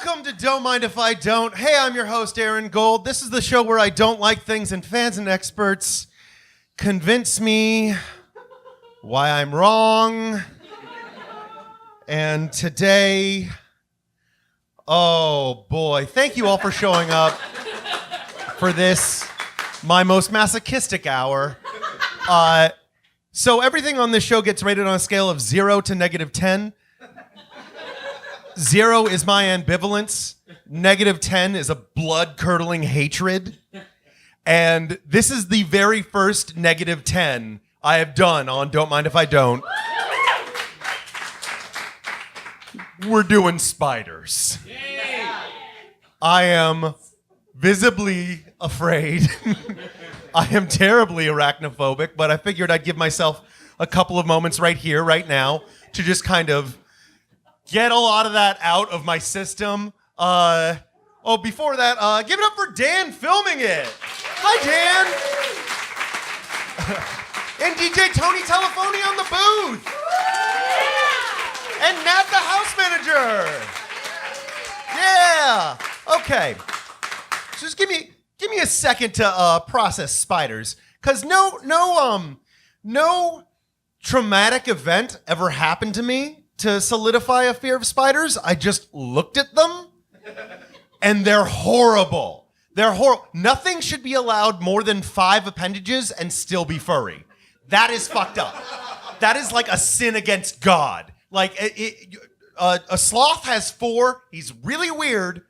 Welcome to Don't Mind If I Don't. Hey, I'm your host, Aaron Gold. This is the show where I don't like things and fans and experts convince me why I'm wrong. And today, oh boy, thank you all for showing up for this, my most masochistic hour. So everything on this show gets rated on a scale of 0 to -10. 0 is my ambivalence. -10 is a blood-curdling hatred. And this is the very first -10 I have done on Don't Mind If I Don't. We're doing spiders. I am visibly afraid. I am terribly arachnophobic, but I figured I'd give myself a couple of moments right here, right now, to just kind of get a lot of that out of my system. Before that, give it up for Dan filming it. Hi, Dan. And DJ Tony Telefoni on the booth. And Nat the house manager. Yeah. Okay. So just give me a second to process spiders, because no traumatic event ever happened to me to solidify a fear of spiders. I just looked at them, and they're horrible. They're horrible. Nothing should be allowed more than 5 appendages and still be furry. That is fucked up. That is like a sin against God. Like a sloth has 4. He's really weird,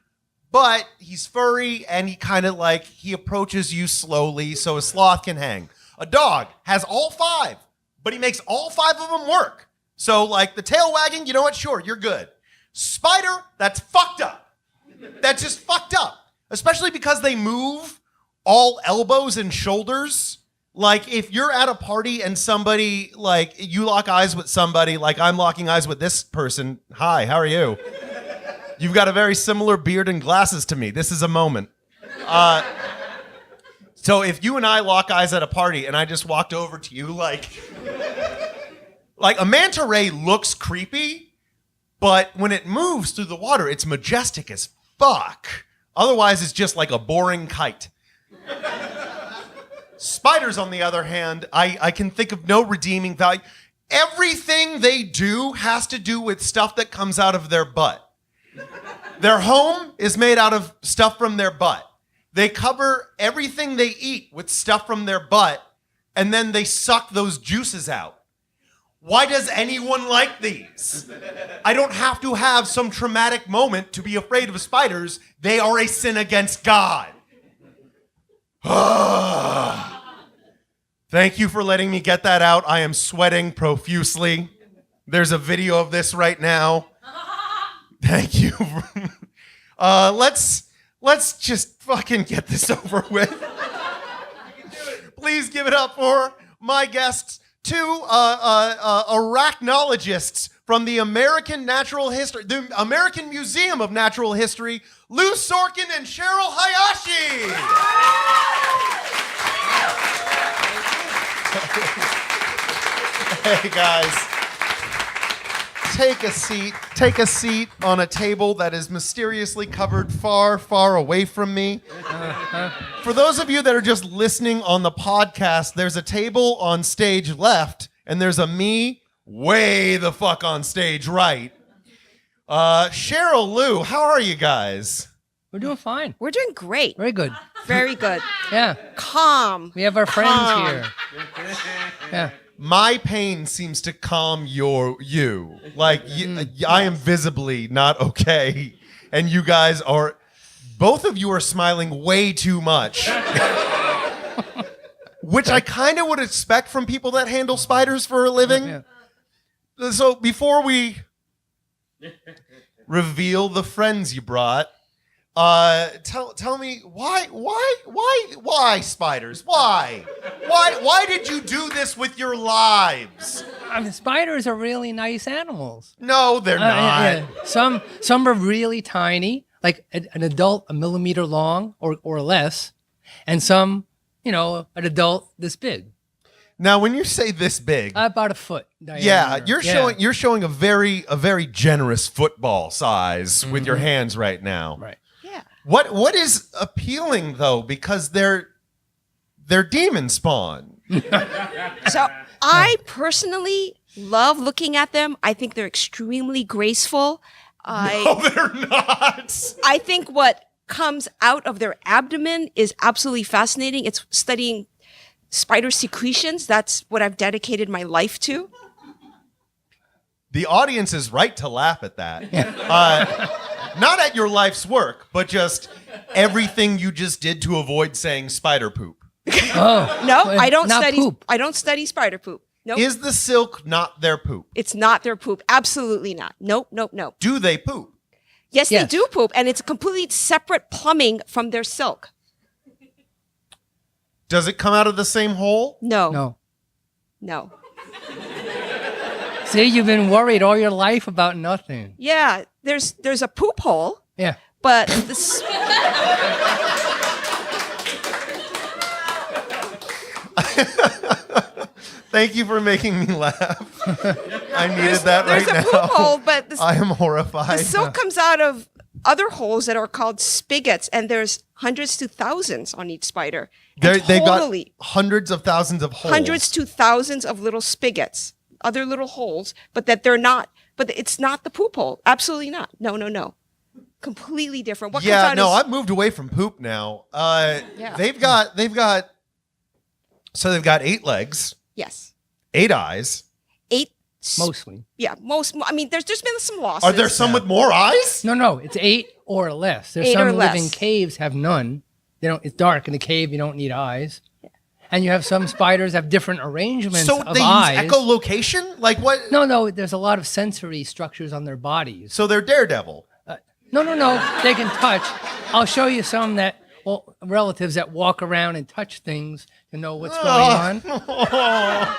but he's furry, and he kind of like, he approaches you slowly, so a sloth can hang. A dog has all 5, but he makes all 5 of them work. So, like, the tail wagging, you know what? Sure, you're good. Spider, that's fucked up. That's just fucked up. Especially because they move all elbows and shoulders. Like, if you're at a party and somebody, like, you lock eyes with somebody, like I'm locking eyes with this person. Hi, how are you? You've got a very similar beard and glasses to me. This is a moment. So if you and I lock eyes at a party and I just walked over to you, like a manta ray looks creepy, but when it moves through the water, it's majestic as fuck. Otherwise, it's just like a boring kite. Spiders, on the other hand, I can think of no redeeming value. Everything they do has to do with stuff that comes out of their butt. Their home is made out of stuff from their butt. They cover everything they eat with stuff from their butt, and then they suck those juices out. Why does anyone like these? I don't have to have some traumatic moment to be afraid of spiders. They are a sin against God. Thank you for letting me get that out. I am sweating profusely. There's a video of this right now. Thank you. Let's just fucking get this over with. Please give it up for my guests, 2 arachnologists from the American Museum of Natural History, Lou Sorkin and Cheryl Hayashi. Hey guys, take a seat. Take a seat on a table that is mysteriously covered far, far away from me. For those of you that are just listening on the podcast, there's a table on stage left, and there's a me way the fuck on stage right. Cheryl, Lou, how are you guys? We're doing fine. We're doing great. Very good. Very good. Yeah. Calm. We have our friends here. Yeah. My pain seems to calm you. Like, I am visibly not okay. And you guys are, both of you are smiling way too much. Which I kind of would expect from people that handle spiders for a living. Yeah. So before we reveal the friends you brought, tell me why spiders? Why did you do this with your lives? I mean, spiders are really nice animals. No, they're not. Yeah. Some are really tiny, like an adult 1 millimeter long or less, and some, an adult this big. Now, when you say this big, About a foot. yeah, diameter. you're showing a very generous football size with your hands right now. Right. Yeah. What is appealing though? Because they're demon spawn. So I personally love looking at them. I think they're extremely graceful. No, they're not. I think what comes out of their abdomen is absolutely fascinating. It's studying spider secretions. That's what I've dedicated my life to. The audience is right to laugh at that. Not at your life's work, but just everything you just did to avoid saying spider poop. Oh. No, I don't Not study. poop. I don't study spider poop. Nope. Is the silk not their poop? It's not their poop. Absolutely not. Nope. Do they poop? Yes, they Yes. do poop, and it's completely separate plumbing from their silk. Does it come out of the same hole? No. No. See, you've been worried all your life about nothing. Yeah, there's a poop hole, Yeah. but this. Thank you for making me laugh. I needed that right There's a now. poop hole, but I am horrified. the silk comes out of other holes that are called spigots, and there's hundreds to thousands on each spider. And They've got totally hundreds of thousands of holes. hundreds to thousands of little spigots, other little holes, but that they're not. But it's not the poop hole. Absolutely not. No. Completely different. What Yeah, comes no, out I've moved away from poop now. Yeah. They've got 8 legs, yes, 8 eyes. 8. Mostly. Yeah, most. I mean, there's been some losses. Are there some with more eyes? No. It's 8 or less. There's 8 some or less. living caves have none. They don't. It's dark in the cave. You don't need eyes. And you have some spiders have different arrangements So of they eyes. use echolocation? Like what? No. There's a lot of sensory structures on their bodies. So they're Daredevil. No. They can touch. I'll show you some relatives that walk around and touch things to know what's going on.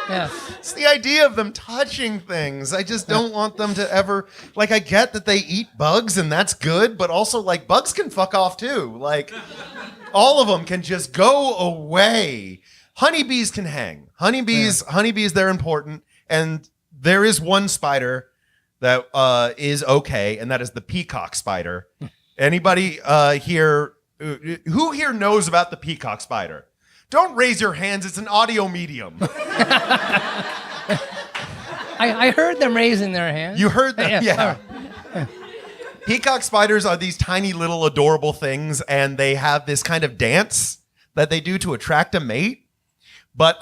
Yeah. It's the idea of them touching things. I just don't want them to ever, like, I get that they eat bugs and that's good, but also, like, bugs can fuck off too. Like, all of them can just go away. Honeybees can hang. Honeybees, they're important. And there is one spider that is okay, and that is the peacock spider. Anybody here, who here knows about the peacock spider? Don't raise your hands. It's an audio medium. I heard them raising their hands. You heard that? Yeah. Yeah. Peacock spiders are these tiny little adorable things, and they have this kind of dance that they do to attract a mate. But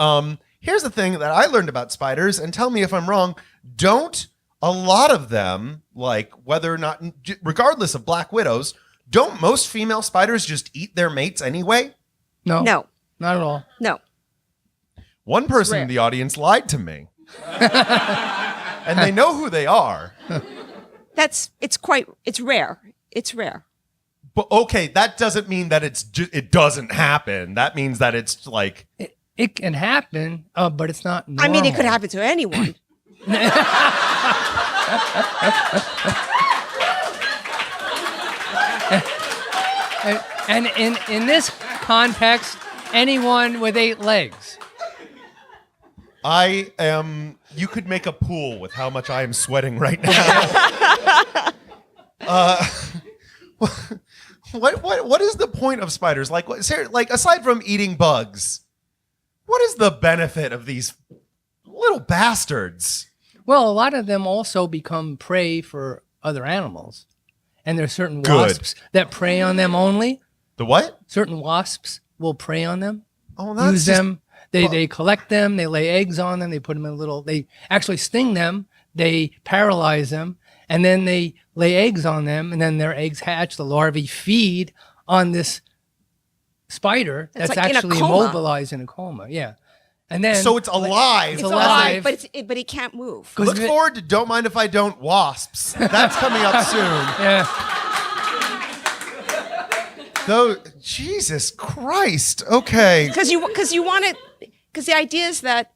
here's the thing that I learned about spiders, and tell me if I'm wrong. Don't a lot of them, like whether or not, regardless of black widows, don't most female spiders just eat their mates anyway? No. No. Not at all. No. One person rare. in the audience lied to me. And they know who they are. It's rare. It's rare. But okay, that doesn't mean that it doesn't happen. That means that it's like It can happen, but it's not normal. I mean, it could happen to anyone. And in this context, anyone with 8 legs. you could make a pool with how much I am sweating right now. What is the point of spiders? Like aside from eating bugs, what is the benefit of these little bastards? Well, a lot of them also become prey for other animals. And there's certain Good. wasps that prey on them only. The what? Certain wasps will prey on them. Oh, that's use just- them. They collect them. They lay eggs on them. They put them in they actually sting them. They paralyze them. And then they lay eggs on them. And then their eggs hatch. The larvae feed on this spider That's that's like in a actually coma. immobilized in a coma. Yeah. And then So it's alive. It's It's alive. alive, but it can't move. Good. Look forward to Don't Mind If I Don't Wasps. That's coming up soon. Yeah. Though, Jesus Christ. Okay. Because you want it. Because the idea is that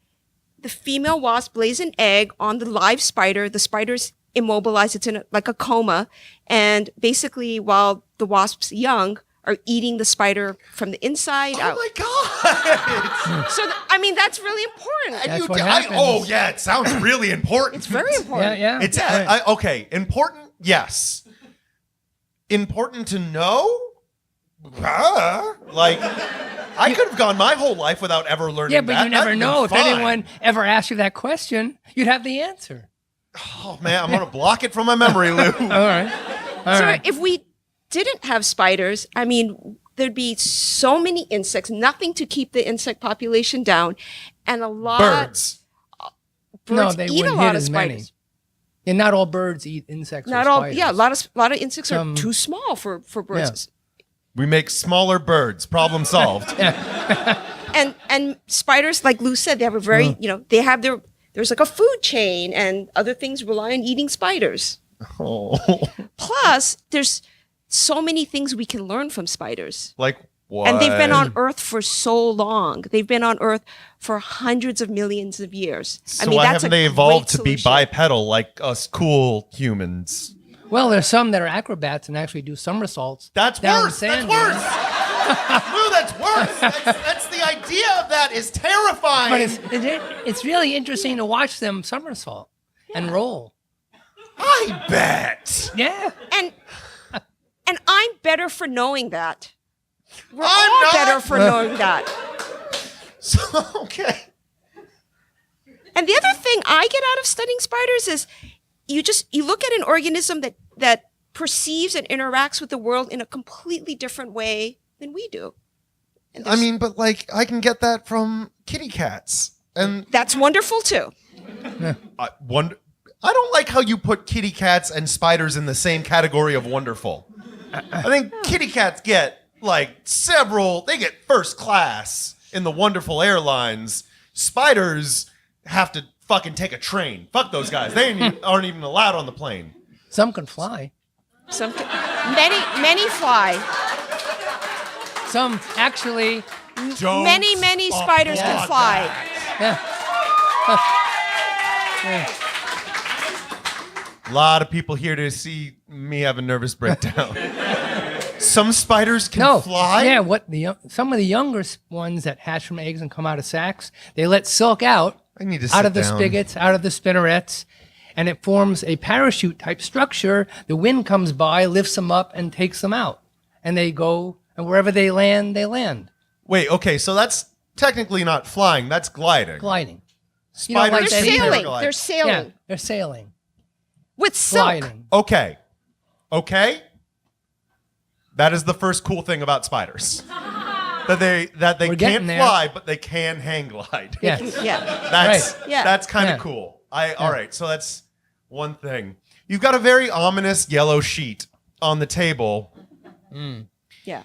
the female wasp lays an egg on the live spider. The spider's immobilized. It's in like a coma, and basically, while the wasp's young, are eating the spider from the inside out. Oh my God. So, that's really important. That's what happens. Yeah, it sounds really important. It's very important. Yeah. It's Right. okay. Important, yes. Important to know? Like, I could have gone my whole life without ever learning Yeah, but that. you never That'd know. be If fine. anyone ever asked you that question, you'd have the answer. Oh, man, I'm going to block it from my memory, Lou. All right. All So right. if we didn't have spiders, there'd be so many insects, nothing to keep the insect population down, and a lot Birds. birds they eat a wouldn't lot hit of as many. spiders. Yeah, not all birds eat insects. Not or all, spiders. yeah, a lot of insects are Some- too small for birds. We make smaller birds. Problem solved. And spiders, like Lou said, they have a very, they have there's like a food chain, and other things rely on eating spiders. Oh. Plus, there's so many things we can learn from spiders. Like what? And they've been on Earth for so long. They've been on Earth for hundreds of millions of years. So why that's haven't a they great evolved to be solution. bipedal like us cool humans? Well, there's some that are acrobats and actually do somersaults. That's down worse. sand That's dunes. worse. Lou, that's worse. That's the idea of that is terrifying. But it's really interesting to watch them somersault and roll. I bet. Yeah. And I'm better for knowing that. We're I'm all not. better for knowing that. So, okay. And the other thing I get out of studying spiders is you look at an organism that perceives and interacts with the world in a completely different way than we do. And But like, I can get that from kitty cats. And that's wonderful too. I don't like how you put kitty cats and spiders in the same category of wonderful. I think kitty cats get they get first class in the wonderful airlines. Spiders have to fucking take a train. Fuck those guys. They aren't even allowed on the plane. Some can fly. Many fly. Some actually. Don't Many spiders can applaud fly. that. Yeah. A lot of people here to see me have a nervous breakdown. Some spiders can fly? Yeah, some of the younger ones that hatch from eggs and come out of sacs, they let silk out I need to out sit of the down. spigots, out of the spinnerets, and it forms a parachute type structure. The wind comes by, lifts them up, and takes them out. And they go, and wherever they land, they land. Wait, okay, so that's technically not flying, that's gliding. Gliding. Spiders like They're that can either. sailing. glide. They're sailing Yeah, they're sailing. with silk. Gliding. Okay. That is the first cool thing about spiders. that they We're can't getting there. fly, but they can hang glide. Yeah. Yeah. That's Right. Yeah. that's kind of Yeah. cool. All right, so that's one thing. You've got a very ominous yellow sheet on the table. Yeah.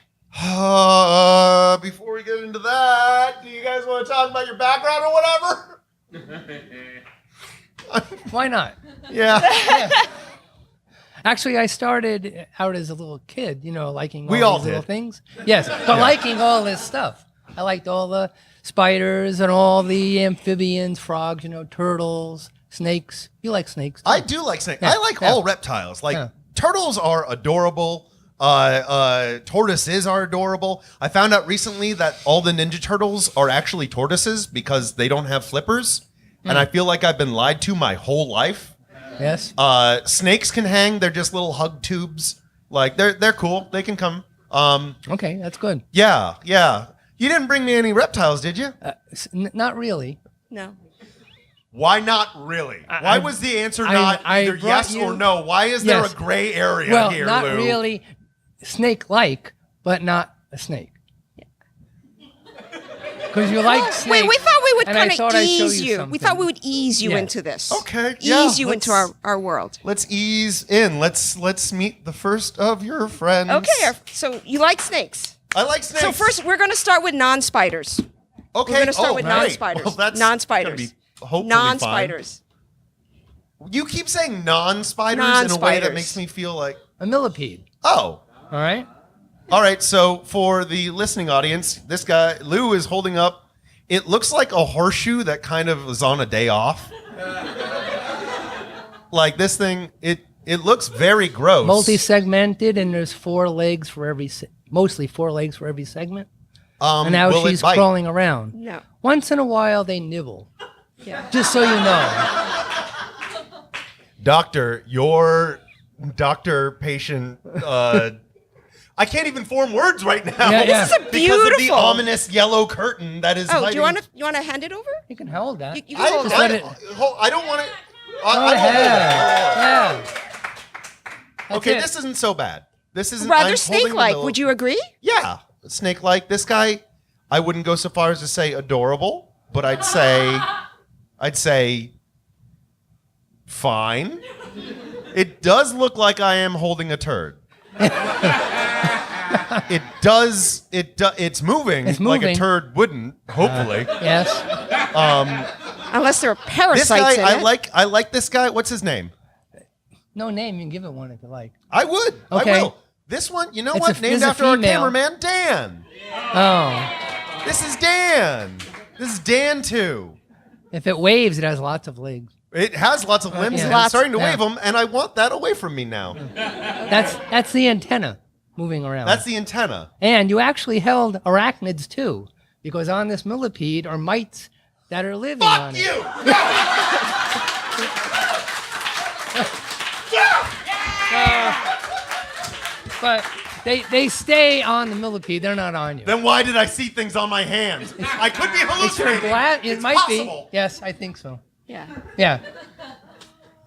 Before we get into that, do you guys want to talk about your background or whatever? Why not? Yeah. Actually, I started out as a little kid, liking We all all these little did. things. Yes, but liking all this stuff. I liked all the spiders and all the amphibians, frogs, turtles, snakes. You like snakes? Too. I do like snakes. Yeah, I like yeah. all reptiles. Like Yeah. turtles are adorable. Tortoises are adorable. I found out recently that all the Ninja Turtles are actually tortoises because they don't have flippers. And I feel like I've been lied to my whole life. Yes. Snakes can hang. They're just little hug tubes. Like they're cool. They can come. Okay, that's good. Yeah. You didn't bring me any reptiles, did you? Not really. No. Why not really? Why was the answer not I either brought yes you- or no? Why is there Yes. a gray area Well, here, not Lou? really snake-like, but not a snake. Because you like snakes. Wait, we thought we would and I kind of thought I'd show ease you. We something. thought we would ease you Yeah. into this. Okay, yeah, Ease you into our world. Let's ease in. Let's meet the first of your friends. Okay, so you like snakes. I like snakes. So first, we're going to start with non-spiders. okay, We're going to start with great. non-spiders. Well, that's non-spiders. gonna be hopefully Non-spiders. fine. You keep saying non-spiders in a way that Non-spiders. makes me feel like, A millipede. oh. All right? All right, so for the listening audience, this guy, Lou, is holding up, it looks like a horseshoe that kind of was on a day off. Like this thing, it looks very gross. Multi-segmented, and there's 4 legs for every mostly 4 legs for every segment. Um, And now will it she's bite? crawling around. No. Once in a while, they nibble. Yeah. Just so you know. Doctor, your doctor-patient. I can't even form words right now. Yeah, yeah. This is a Because of the beautiful. ominous yellow curtain that is Oh, hiding. do you want to hand it over? You can hold that. You can hold Just it. let it- I don't want to. Go I ahead. don't Yeah. That's Okay, it. this isn't so bad. This isn't Rather I'm holding snake-like. the Would you agree? Yeah, snake-like. This guy, I wouldn't go so far as to say adorable, but I'd say fine. It does look like I am holding a turd. It does. It's moving It's like a moving. turd wouldn't. Hopefully, Yes. Unless there are this parasites guy. in it. I like this guy. What's his name? No name. You can give it one if you like. I would. Okay. I will. This one, you know It's what? a- Named this is a after our female. cameraman, Dan. Oh. This is Dan. This is Dan too. If it waves, it has lots of legs. It has lots of limbs Yeah. and Lots- it's starting to yeah. wave them, and I want that away from me now. That's the antenna moving around. That's the antenna. And you actually held arachnids too, because on this millipede are mites that are living on Fuck it. you! But they stay on the millipede. They're not on you. Then why did I see things on my hand? I could be It's your hallucinating. glass. It It's might possible. be. Yes, I think so. Yeah. Yeah.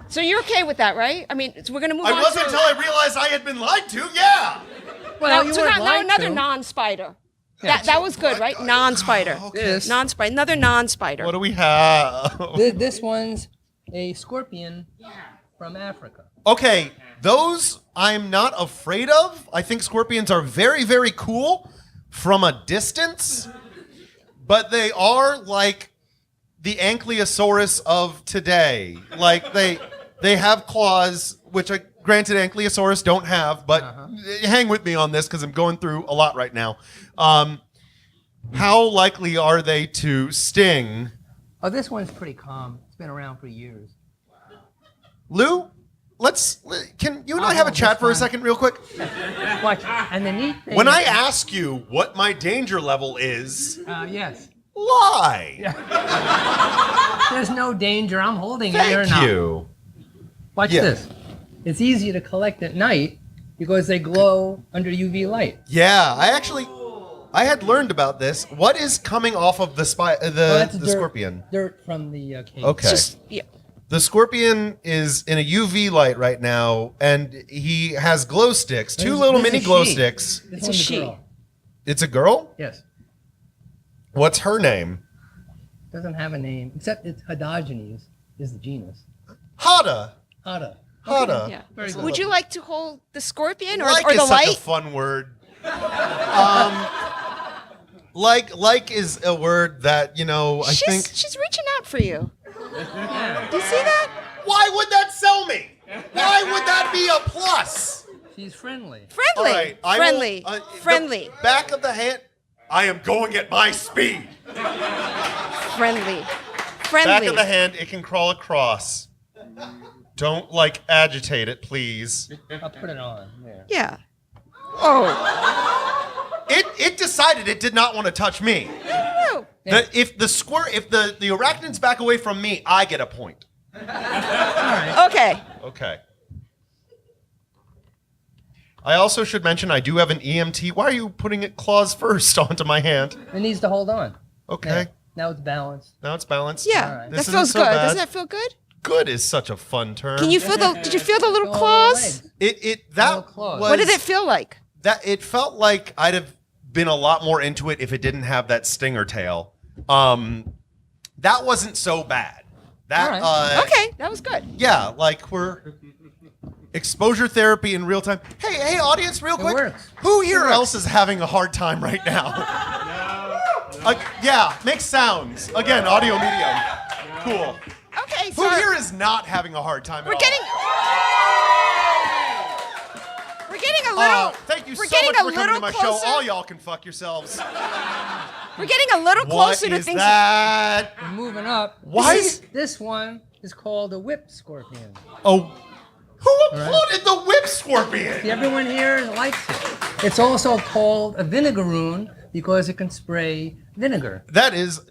So you're okay with that, right? I mean, so we're going to move on. I wasn't to, until I realized I had been lied to. Yeah. Well, now, you so weren't now lied another to. non-spider. Yeah. That was good, right? Non-spider. This, Non-spider. Another non-spider. What do we have? this one's a scorpion from Africa. Okay, those I'm not afraid of. I think scorpions are very, very cool from a distance, but they are like the ankylosaurus of today. Like they have claws, which granted ankylosaurus don't have, but hang with me on this because I'm going through a lot right now. How likely are they to sting? Oh, this one's pretty calm. It's been around for years. Lou, can you and I Oh, have a no, chat that's for a fine. second real quick? Watch. And the neat thing When I is- ask you what my danger level is, yes. lie. There's no danger. I'm holding it. You're Thank not. you. Watch Yeah. this. It's easy to collect at night because they glow under UV light. Yeah, I had learned about this. What is coming off of the That's the dirt- scorpion? Dirt from the cave. Okay. Just, yeah. The scorpion is in a UV light right now, and he has glow sticks. Two This- little this mini is glow she. sticks. This It's a one's she. girl. It's a girl? Yes. What's her name? Doesn't have a name except it's Hodogenes is the genus. Hada. Hada. Hada. Yeah. Very good. Would you like to hold the scorpion or, Like or is the such a light? fun word. Like is a word that, I think. She's reaching out for you. Do you see that? Why would that sell me? Why would that be a plus? She's friendly. Friendly. All right, I will- Friendly. Friendly. the back of the hand. I am going at my speed. Friendly. Back Friendly. of the hand, it can crawl across. Don't agitate it, please. I'll put it on. There. Yeah. Oh. It decided it did not want to touch me. No. If the arachnids back away from me, I get a point. Okay. Okay. I also should mention I do have an EMT. Why are you putting it claws first onto my hand? It needs to hold on. Okay. There. Now it's balanced. Now it's balanced. Yeah. All right. That This feels isn't so good. bad. Doesn't that feel good? Good is such a fun term. Can you feel the? Did you feel the little Go all the claws? legs. That Little claws. was What did it feel like? that it felt like I'd have been a lot more into it if it didn't have that stinger tail. That wasn't so bad. That All right. Okay, that was good. yeah, we're exposure therapy in real time. Hey, audience, real quick. works. Who here else is having a hard time right now? Yeah, make sounds. Again, audio medium. Cool. Okay, Who so here is not having a hard time at we're all? getting a little. Thank you we're so getting much a for coming little to my closer. show. All y'all can fuck yourselves. We're getting a little What closer to is things. that? We're moving up. Why? This one is called a whip scorpion. Oh, who applauded the whip scorpion? See, everyone here likes it. It's also called a vinegaroon because it can spray vinegar.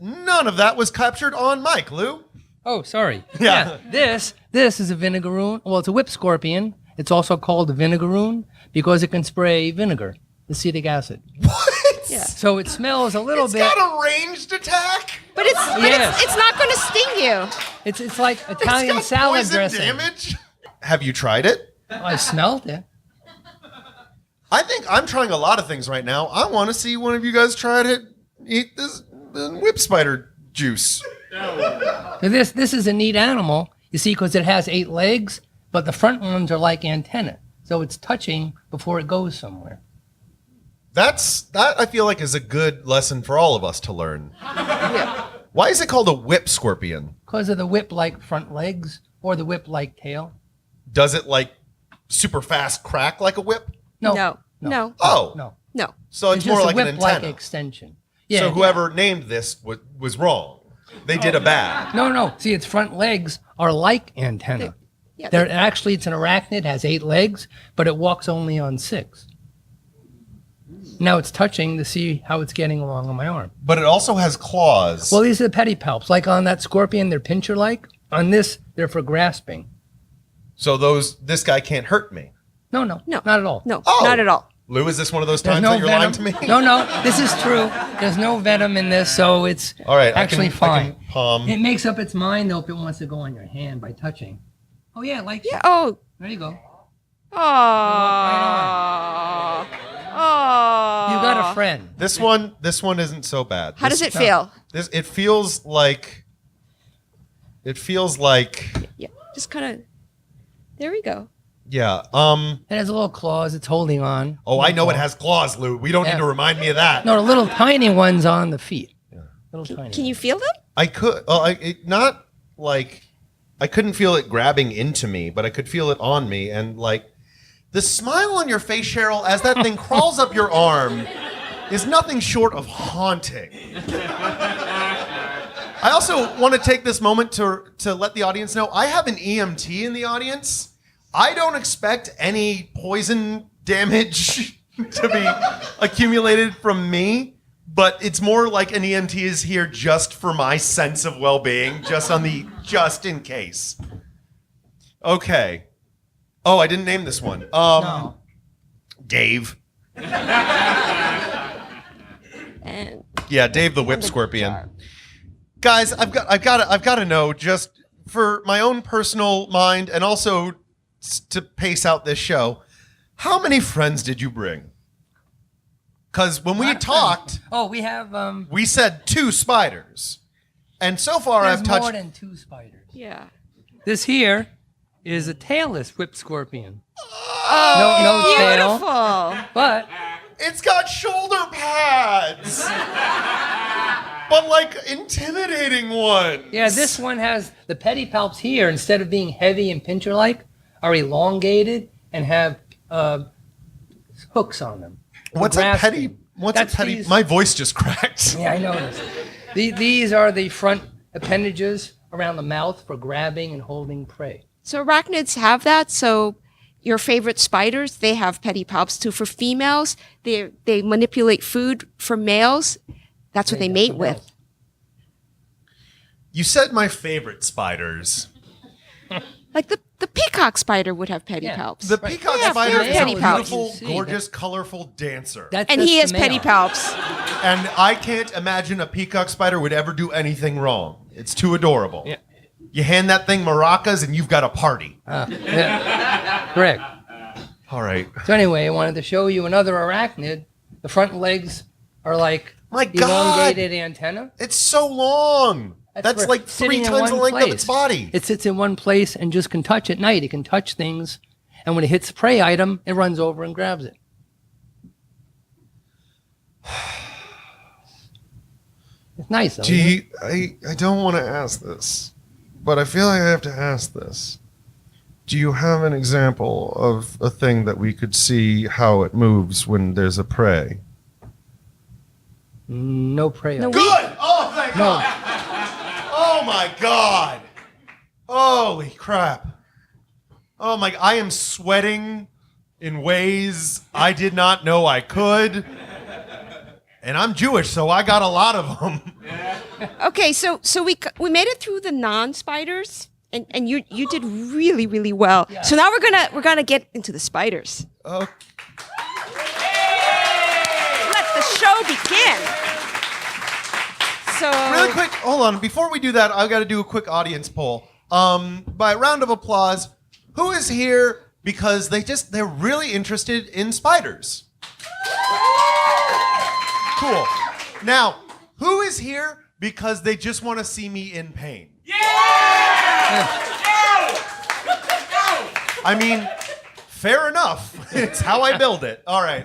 None of that was captured on mic, Lou. Oh, sorry. Yeah. This is a vinegaroon. Well, it's a whip scorpion. It's also called a vinegaroon because it can spray vinegar, acetic acid. What? Yeah. So it smells a little It's bit. got a ranged attack. But it's not going to sting you. It's like Italian It's got salad poison dressing. damage. Have you tried it? I smelled it. I think I'm trying a lot of things right now. I want to see one of you guys try to eat this whip spider juice. Now this is a neat animal, you see, because it has 8 legs, but the front ones are like antenna. So it's touching before it goes somewhere. That I feel like is a good lesson for all of us to learn. Yeah. Why is it called a whip scorpion? Because of the whip-like front legs or the whip-like tail. Does it like super fast crack like a whip? No. Oh. No. So it's more just like a an whip-like antenna. extension. Yeah. So whoever named this was wrong. They did a bad. No. See, its front legs are like antenna. Actually, it's an arachnid, has 8 legs, but it walks only on 6. Now it's touching to see how it's getting along on my arm. But it also has claws. Well, these are the pedipalps. Like on that scorpion, they're pincher-like. On this, they're for grasping. So this guy can't hurt me. No, not at all. No, Oh. not at all. Lou, is this one of those There's times no that you're venom. lying to me? No, this is true. There's no venom in this, so it's All right, actually I fine. can palm. It makes up its mind, though, if it wants to go on your hand by touching. Oh, yeah, like Yeah. Oh. There you go. Oh. Oh. You got a friend. This one isn't so bad. How does it feel? It feels like. Yeah. Just kind of. There we go. Yeah. It has little claws. It's holding on. Oh, I know it has claws, Lou. We don't need to remind me of that. No, the little tiny ones on the feet. Little tiny. Can you feel them? I could. Not like. I couldn't feel it grabbing into me, but I could feel it on me, and like the smile on your face, Cheryl, as that thing crawls up your arm, is nothing short of haunting. I also want to take this moment to let the audience know I have an EMT in the audience. I don't expect any poison damage to be accumulated from me, but it's more like an EMT is here just for my sense of well-being, just in case. Okay. Oh, I didn't name this one. No. Dave. And Yeah, Dave the Whip Scorpion. Guys, I've got to know, just for my own personal mind and also to pace out this show, how many friends did you bring? Because when we talked, we have we said 2 spiders, and so far there's I've touched. more than 2 spiders. yeah. This here is a tailless whip scorpion. Oh, no tail. beautiful. But It's got shoulder pads, but like intimidating ones. yeah, this one has the pedipalps here, instead of being heavy and pincher-like, are elongated and have hooks on them. What's a petty? That's these- My voice just cracked. Yeah, I noticed. These are the front appendages around the mouth for grabbing and holding prey. So arachnids have that. So your favorite spiders, they have pedipalps too. For females, they manipulate food. For males, that's what they mate with. You said my favorite spiders. Like the peacock spider would have pedipalps. The peacock Yeah, spider they is have a pedipalps. beautiful, You see, gorgeous, colorful dancer. That's And just he the has male. pedipalps. And I can't imagine a peacock spider would ever do anything wrong. It's too adorable. Yeah. You hand that thing maracas and you've got a party. Yeah. Correct. All right. So anyway, I wanted to show you another arachnid. The front legs are like My God. elongated antenna. It's so long. That's for like 3 sitting in times the one length of its place. body. It sits in one place and just can touch at night. It can touch things, and when it hits a prey item, it runs over and grabs it. It's nice, though. isn't it? Gee, I don't want to ask this, but I feel like I have to ask this. Do you have an example of a thing that we could see how it moves when there's a prey? No prey item. Good! Oh, thank No. God! Oh, my God! Holy crap. Oh, my... I am sweating in ways I did not know I could. And I'm Jewish, so I got a lot of them. Okay, so we made it through the non-spiders, and you did really, really well. Yeah. So now we're gonna get into the spiders. Okay. Let the show begin. So really quick, hold on. Before we do that, I've got to do a quick audience poll. By round of applause, who is here because they're really interested in spiders? Cool. Now, who is here because they just want to see me in pain? Yeah! I mean, fair enough. It's how I build it. All right.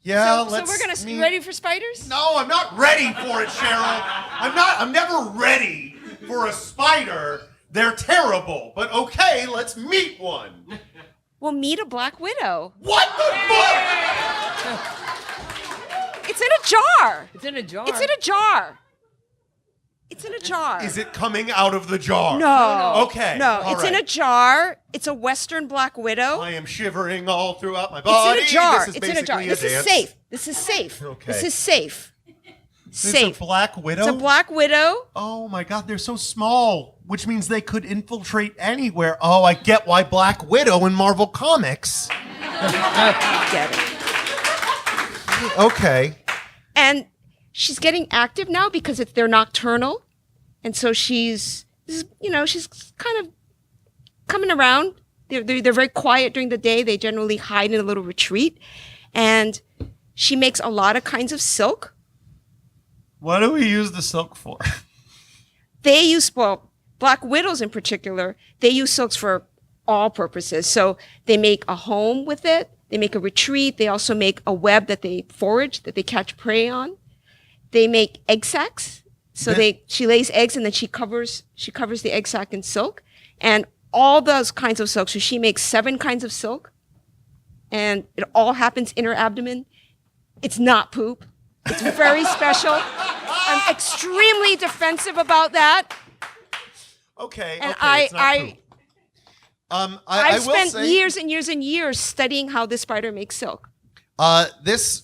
Yeah, so we're gonna ready for spiders? No, I'm not ready for it, Cheryl. I'm never ready for a spider. They're terrible. But okay, let's meet one. We'll meet a black widow. What the fuck? It's in a jar. It's in a jar. It's in a jar. It's in a jar. Is it coming out of the jar? No. Okay. No, all it's right. in a jar. It's a Western black widow. I am shivering all throughout my body. It's in a jar. This is It's in a jar. basically This is dance. safe. This is safe. Okay. This is safe. This Safe. is a black widow? It's a black widow. Oh my god, they're so small, which means they could infiltrate anywhere. Oh, I get why Black Widow in Marvel Comics. Get it. Okay. And she's getting active now because they're nocturnal, and so she's kind of coming around. They're very quiet during the day. They generally hide in a little retreat, and she makes a lot of kinds of silk. What do we use the silk for? They use, black widows in particular, they use silks for all purposes. So they make a home with it. They make a retreat. They also make a web that they forage, that they catch prey on. They make egg sacs. So she lays eggs and then she covers the egg sac in silk. And all those kinds of silk. So she makes 7 kinds of silk. And it all happens in her abdomen. It's not poop. It's very special. I'm extremely defensive about that. Okay. And okay, it's not poop. I've will spent say, years and years and years studying how this spider makes silk. This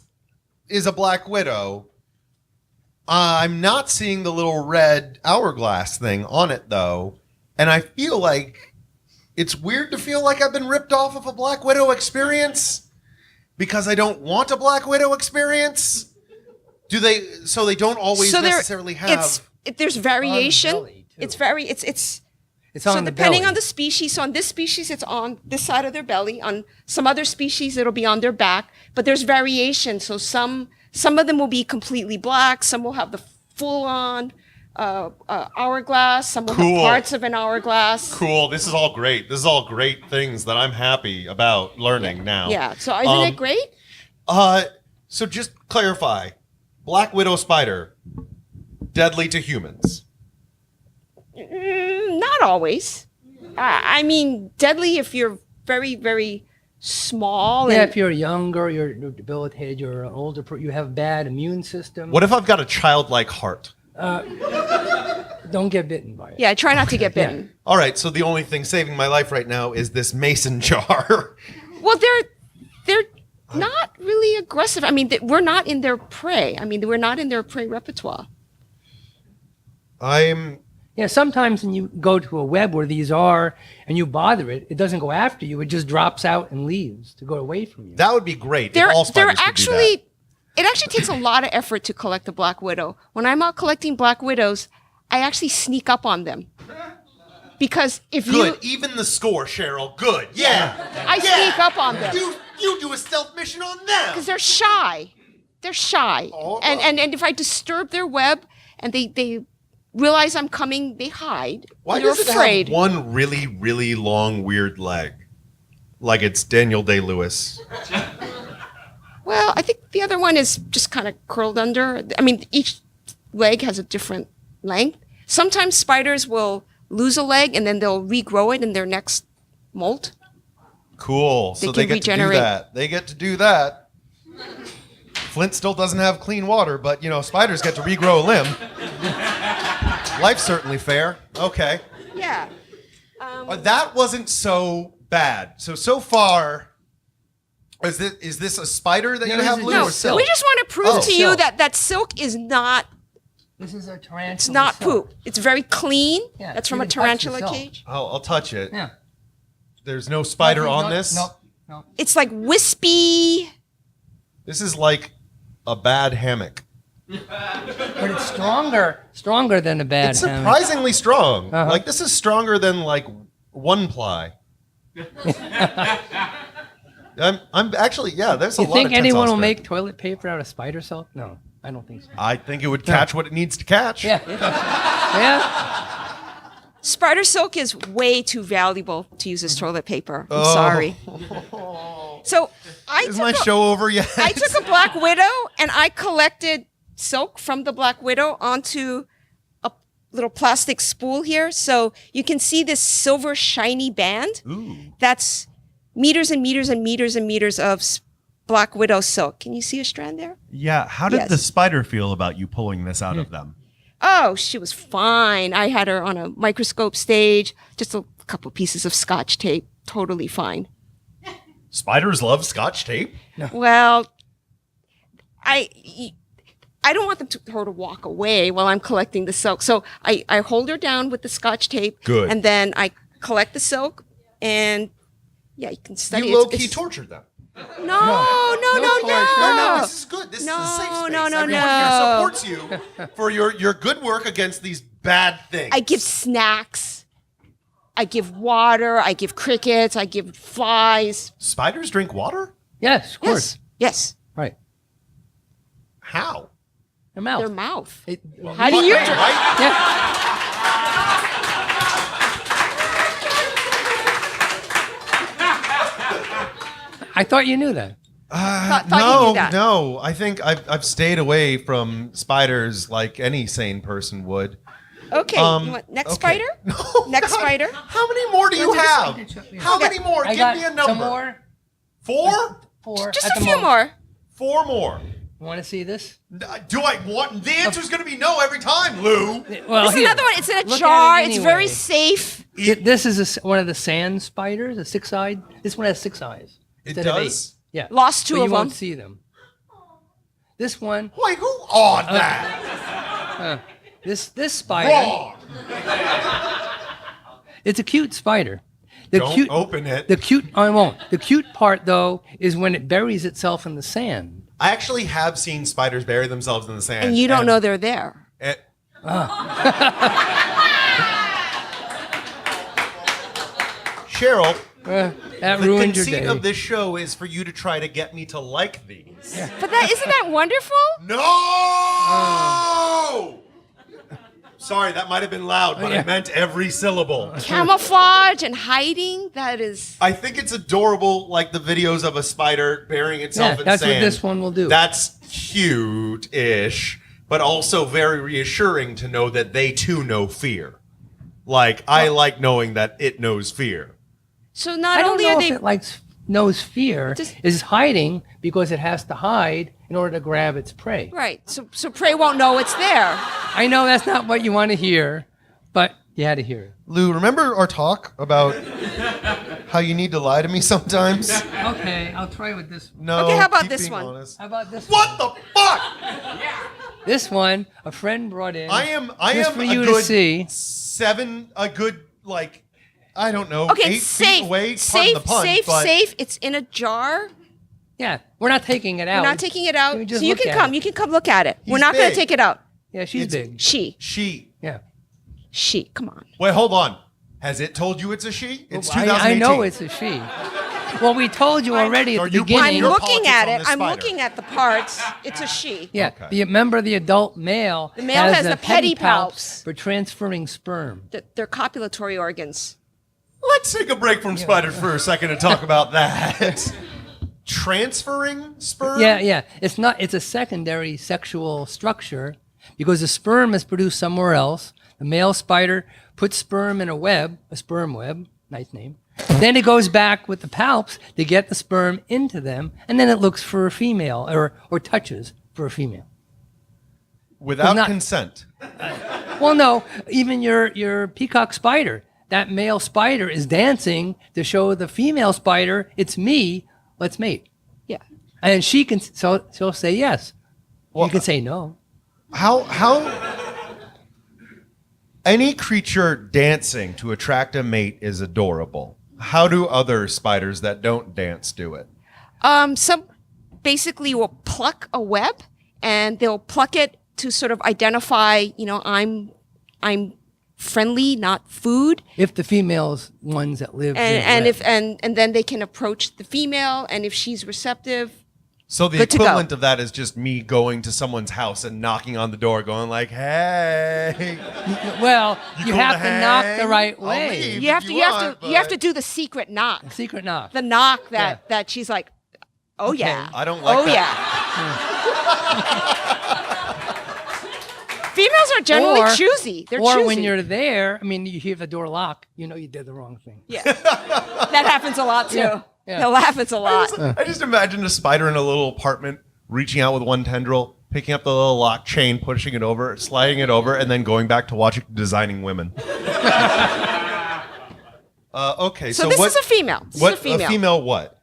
is a Black Widow. I'm not seeing the little red hourglass thing on it, though. And I feel like it's weird to feel like I've been ripped off of a Black Widow experience because I don't want a Black Widow experience. So they don't always necessarily have. There's variation. On the belly, too. It's very, it's It's on so the depending belly. on the species. So on this species, it's on this side of their belly. On some other species, it'll be on their back. But there's variation. So some of them will be completely black. Some will have the full-on hourglass. Some will have parts of an hourglass. Cool. This is all great. This is all great things that I'm happy about learning now. Yeah. So isn't it great? So just clarify. Black Widow spider, deadly to humans. Not always. I mean, deadly if you're very, very small. Yeah, and if you're younger, you're debilitated, you're an older, you have bad immune system. What if I've got a childlike heart? Don't get bitten by it. yeah, try not to get bitten. All right, so the only thing saving my life right now is this mason jar. Well, they're not really aggressive. I mean, we're not in their prey. I mean, we're not in their prey repertoire. Yeah, sometimes when you go to a web where these are and you bother it, it doesn't go after you. It just drops out and leaves to go away from you. That would be great. They're if all spiders could actually. do It actually takes a lot of effort to collect a black widow. When I'm out collecting black widows, I actually sneak up on them. Because if that. Good. Even the score, Cheryl. Good. Yeah. I sneak up on them. You do a stealth mission on them. Because they're shy. They're shy. Oh. And if I disturb their web and they realize I'm coming, they hide. Why They're does it afraid. have one really, really long, weird leg? Like it's Daniel Day-Lewis. Well, I think the other one is just kind of curled under. I mean, each leg has a different length. Sometimes spiders will lose a leg and then they'll regrow it in their next molt. Cool. So they can get to do regenerate. that. They get to do that. Flint still doesn't have clean water, but, spiders get to regrow a limb. Life's certainly fair. Okay. Yeah. That wasn't so bad. So far, Is this a spider that No, you have, this is Lou, No, or silk? we just want to prove Oh. to you Silk. that silk is not. This is a tarantula. It's not silk. poop. It's very clean. Yeah, That's you from a can touch the tarantula silk. cage. I'll touch it. Yeah. There's no spider on this. No. It's like wispy. This is like a bad hammock. But it's stronger than a bad It's hammock. surprisingly strong. Uh-huh. Like this is stronger than like one ply. I'm actually, yeah. There's a You lot think of anyone will testosterone. make toilet paper out of spider silk? No, I don't think so. I think it would catch what it needs to catch. Yeah. Yeah. Spider silk is way too valuable to use as toilet paper. I'm Oh. sorry. So Is my show over yet? I took a black widow and I collected silk from the black widow onto a little plastic spool here. So you can see this silver shiny band. Ooh. That's meters and meters and meters and meters of black widow silk. Can you see a strand there? Yeah. How did Yes. the spider feel about you pulling this out of them? Oh, she was fine. I had her on a microscope stage, just a couple pieces of scotch tape, totally fine. Spiders love Scotch tape. Well, I don't want her to walk away while I'm collecting the silk. So I hold her down with the scotch tape. Good. And then I collect the silk and yeah, you can study You it. low-key tortured them. No. No, this is good. This is a safe space. No, Everyone no. here supports you for your good work against these bad things. I give snacks. I give water. I give crickets. I give flies. Spiders drink water? Yes, of course. Yes. Right. How? Their mouth. Their mouth. It- How do you? Right? yeah. I thought you knew that. Thought you No, knew that. no. I think I've stayed away from spiders like any sane person would. Okay. You want next okay. spider? No, Next God. spider? How many more do you have? How Okay. many more? I Give got me a number. some more. 4? 4. Just at a the few moment. more. 4 more. You want to see this? Do I want? The answer's going to be no every time, Lou. Well, It's here. another one. It's in a Look jar. at it It's very anyway. safe. This is one of the sand spiders, a 6-eyed. This one has 6 eyes. It instead of does? 8. Yeah. Lost two but of you won't them. see them. This one, Wait, who awed that? this spider, Wrong. it's a cute spider. The Don't cute, open it. The cute, I won't. The cute part though is when it buries itself in the sand. I actually have seen spiders bury themselves in the sand. And you don't know they're there. it- Cheryl, That the ruined your conceit day. of this show is for you to try to get me to like these. But isn't that wonderful? No! Sorry, that might have been loud, but Yeah. I meant every syllable. Camouflage and hiding. That is. I think it's adorable, like the videos of a spider burying itself Yeah, in that's what sand. this one will do. That's cute-ish, but also very reassuring to know that they too know fear. Like, I like knowing that it knows fear. So not I don't only know are if they. it knows fear, Just- is hiding because it has to hide in order to grab its prey. Right. So prey won't know it's there. I know that's not what you want to hear, but you had to hear it. Lou, remember our talk about how you need to lie to me sometimes? Okay, I'll try with this one. No. Okay, how about keep this being one? honest. How about this What the fuck? This one, a friend brought in. I am just for you a to good see. like, I don't know, Okay, 8 it's safe. feet away, pardon Safe, the pun, safe, but safe. It's in a jar. Yeah, we're not taking it out. We're not taking it out. Can we just So you look can at come. it? You can come look at it. We're He's not going big. to take it out. Yeah, she's big. She. Yeah. Come on. Wait, hold on. Has it told you it's a she? It's I 2018. know it's a she. Well, we told you already Are at the you I'm beginning. Your looking politics at on it. this I'm spider. looking at the parts. It's a she. Yeah, Okay. remember the adult male. The male has the pedipalps. pedipalps for transferring sperm. They're copulatory organs. Let's take a break from spiders for a second to talk about that. Transferring sperm? Yeah. It's not. It's a secondary sexual structure because the sperm is produced somewhere else. The male spider puts sperm in a web, a sperm web. Nice name. Then it goes back with the palps to get the sperm into them, and then it looks for a female or touches for a female. Without not- consent. Well, no, even your peacock spider, that male spider is dancing to show the female spider, it's me, let's mate. And she'll say yes. Well, you can say no. How any creature dancing to attract a mate is adorable. How do other spiders that don't dance do it? Some basically will pluck a web, and they'll pluck it to sort of identify, I'm friendly, not food. If the female's ones that live And then they can approach the female, and if she's receptive. So the Good to go. equivalent of that is just me going to someone's house and knocking on the door, going like, "Hey." well, you cool have to to knock hang? the right I'll way. leave. You have If to you you want, have to you have but- to do the secret knock. Secret knock. The knock that she's like, oh Okay. yeah. I don't like oh that. yeah. Females are generally Or- choosy. They're or choosy. when you're there, you hear the door lock, you did the wrong thing. Yeah. That happens a lot too. Yeah. That happens a lot. I just imagine a spider in a little apartment reaching out with one tendril, picking up the little lock chain, pushing it over, sliding it over, and then going back to watching Designing Women. Okay, So this is a female. This is a female. A female what?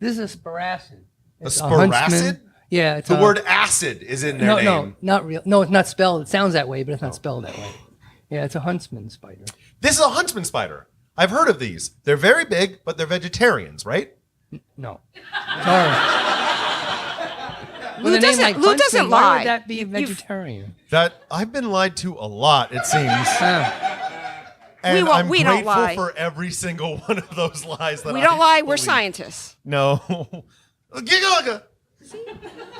This is a sporacid. A It's huntsman. sporacid? Yeah. It's The word acid is in their name. No, not real. No, it's not spelled. It sounds that way, but it's not spelled that way. Yeah, it's a huntsman spider. This is a huntsman spider. I've heard of these. They're very big, but they're vegetarians, right? No. Sorry. With a name like Lou doesn't huntsman, why lie. would that be You've- vegetarian? That I've been lied to a lot, it seems. And won't- I'm we don't grateful lie. for every single one of those lies that We I don't lie. We're believe. scientists. No.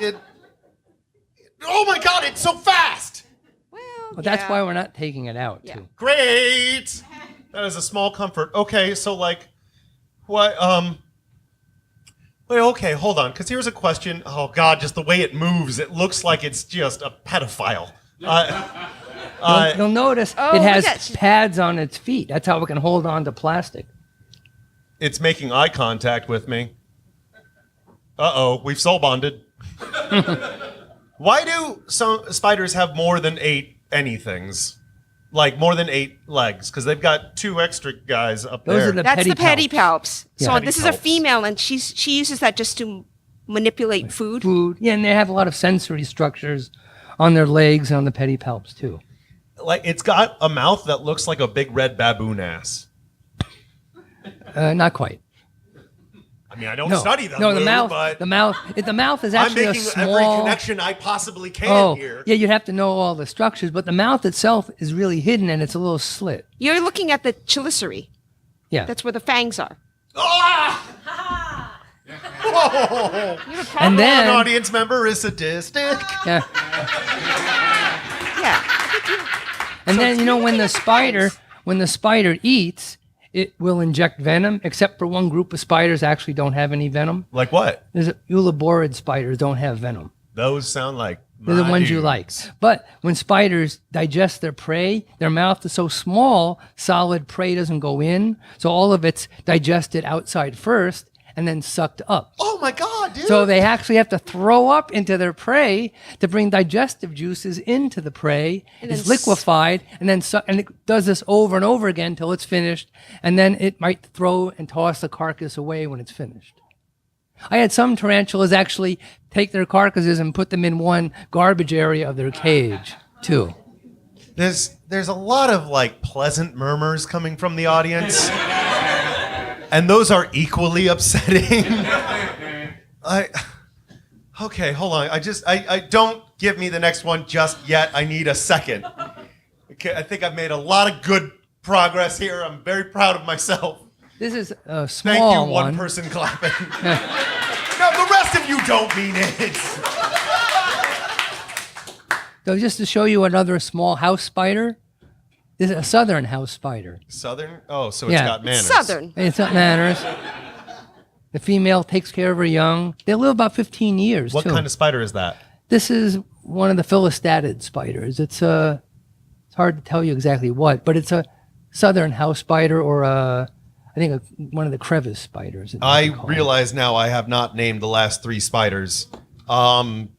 It, oh my God, it's so fast. Well, that's why we're not taking it out, Yeah. too. Great. That is a small comfort. Okay, so like, what, wait, okay, hold on, because here's a question. Oh God, just the way it moves, it looks like it's just a pedophile. You'll notice Oh, it has look at- pads on its feet. That's how it can hold on to plastic. It's making eye contact with me. Uh-oh, we've soul bonded. Why do some spiders have more than 8 anythings? Like more than 8 legs? Because they've got 2 extra guys up Those there. are the That's the pedipalps. Yeah. So this is a Pedipalps. female, and she uses that just to manipulate food. Food. Yeah, and they have a lot of sensory structures on their legs and on the pedipalps, too. Like it's got a mouth that looks like a big red baboon ass. Not quite. I mean, I don't No, study them, no, Lou, the mouth. but The mouth is I'm actually a making small. every connection I possibly can Oh, here. yeah, you'd have to know all the structures, but the mouth itself is really hidden and it's a little slit. You're looking at the chelicerae. Yeah. That's where the fangs are. Ah! Whoa! And An then, audience member is sadistic. yeah, Yeah. and then when the spider eats, it will inject venom. Except for one group of spiders actually don't have any venom. Like what? There's Uliborid spiders don't have venom. Those sound like They're the my ones you dudes. like. But when spiders digest their prey, their mouth is so small, solid prey doesn't go in. So all of it's digested outside first and then sucked up. Oh my God, dude! So they actually have to throw up into their prey to bring digestive juices into the prey. And It's then liquefied, and then and it does this over and over again until it's finished, and then it might throw and toss the carcass away when it's finished. I had some tarantulas actually take their carcasses and put them in one garbage area of their cage, too. There's a lot of like pleasant murmurs coming from the audience, and those are equally upsetting. Okay, hold on. I don't give me the next one just yet. I need a second. Okay, I think I've made a lot of good progress here. I'm very proud of myself. This is a small Thank you, one one. person clapping. No, the rest of you don't mean it. So just to show you another small house spider, this is a southern house spider. Southern? Oh, so it's Yeah. got manners. Southern. It's not manners. The female takes care of her young. They live about 15 years, What too. kind of spider is that? This is one of the phyllostatiid spiders. It's hard to tell you exactly what, but it's a southern house spider or one of the crevice spiders. that I you call them. realize now I have not named the last 3 spiders.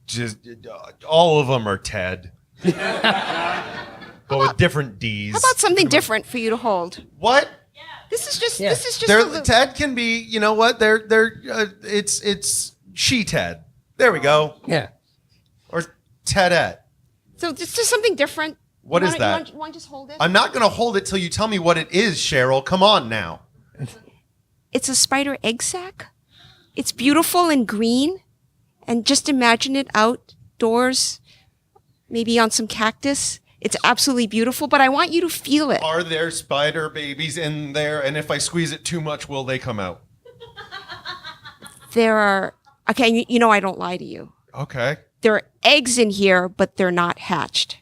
Just all of them are Ted. But with different D's. How about something different for you to hold? What? This is just. Yeah. This is just. They're, a little- Ted can be. You know what? It's She-Ted. There we go. Yeah. Or Tedette. So it's just something different. What is that? You want to just hold it? I'm not going to hold it till you tell me what it is, Cheryl. Come on now. It's a spider egg sac. It's beautiful and green. And just imagine it outdoors, maybe on some cactus. It's absolutely beautiful, but I want you to feel it. Are there spider babies in there? And if I squeeze it too much, will they come out? There are, okay, you know I don't lie to you. Okay. There are eggs in here, but they're not hatched.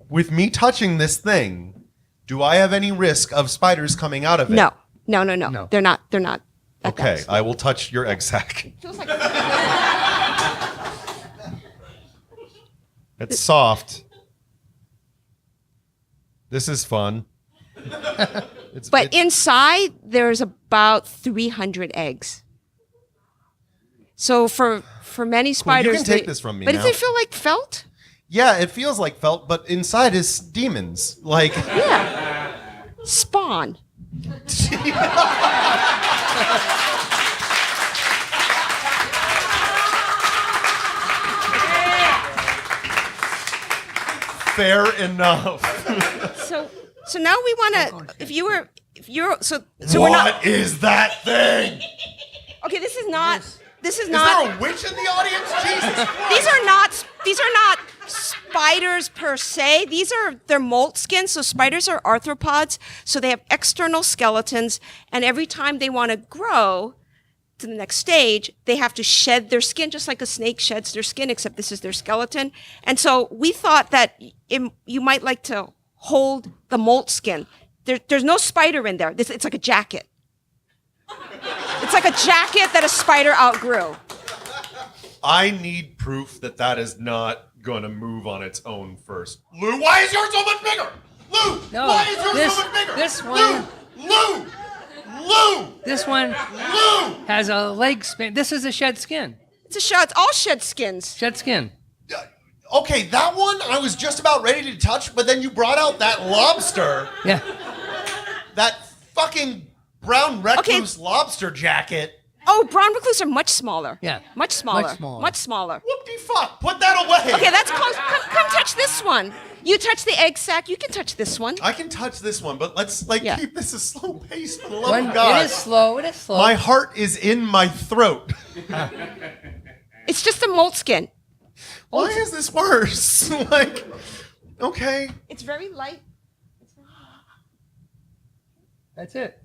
With me touching this thing, do I have any risk of spiders coming out of it? No. No. They're not. Okay, I will touch your egg sac. Feels like It's soft. This is fun. But inside, there's about 300 eggs. So for many spiders, You can take this from me But now. does it feel like felt? Yeah, it feels like felt, but inside is demons. Like, Yeah. Spawn. fair enough. So now we want to. If you're so we're What not. is that thing? Okay, this is not. This is Is not. there a witch in the audience? Jesus. These are not spiders per se. They're moleskins. So spiders are arthropods. So they have external skeletons, and every time they want to grow to the next stage, they have to shed their skin, just like a snake sheds their skin, except this is their skeleton. And so we thought that you might like to hold the moleskin. There's no spider in there. It's like a jacket. It's like a jacket that a spider outgrew. I need proof that is not going to move on its own first. Lou, why is yours so much bigger? Lou, No, why is yours this- so much bigger? this one- Lou, This one Lou. has a leg span. This is a shed skin. It's all shed skins. Shed skin. Okay, that one I was just about ready to touch, but then you brought out that lobster, Yeah. that fucking brown recluse lobster jacket. Oh, brown recluse are much smaller. Yeah. Much smaller. Much smaller. Much smaller. Whoop-de-fuck, put that away. Okay, that's close. Come touch this one. You touch the egg sac. You can touch this one. I can touch this one, but let's Yeah. keep this a slow pace for the love of God. It is slow. It is slow. My heart is in my throat. It's just a moleskin. Why is this worse? Like, okay. It's very light. That's it.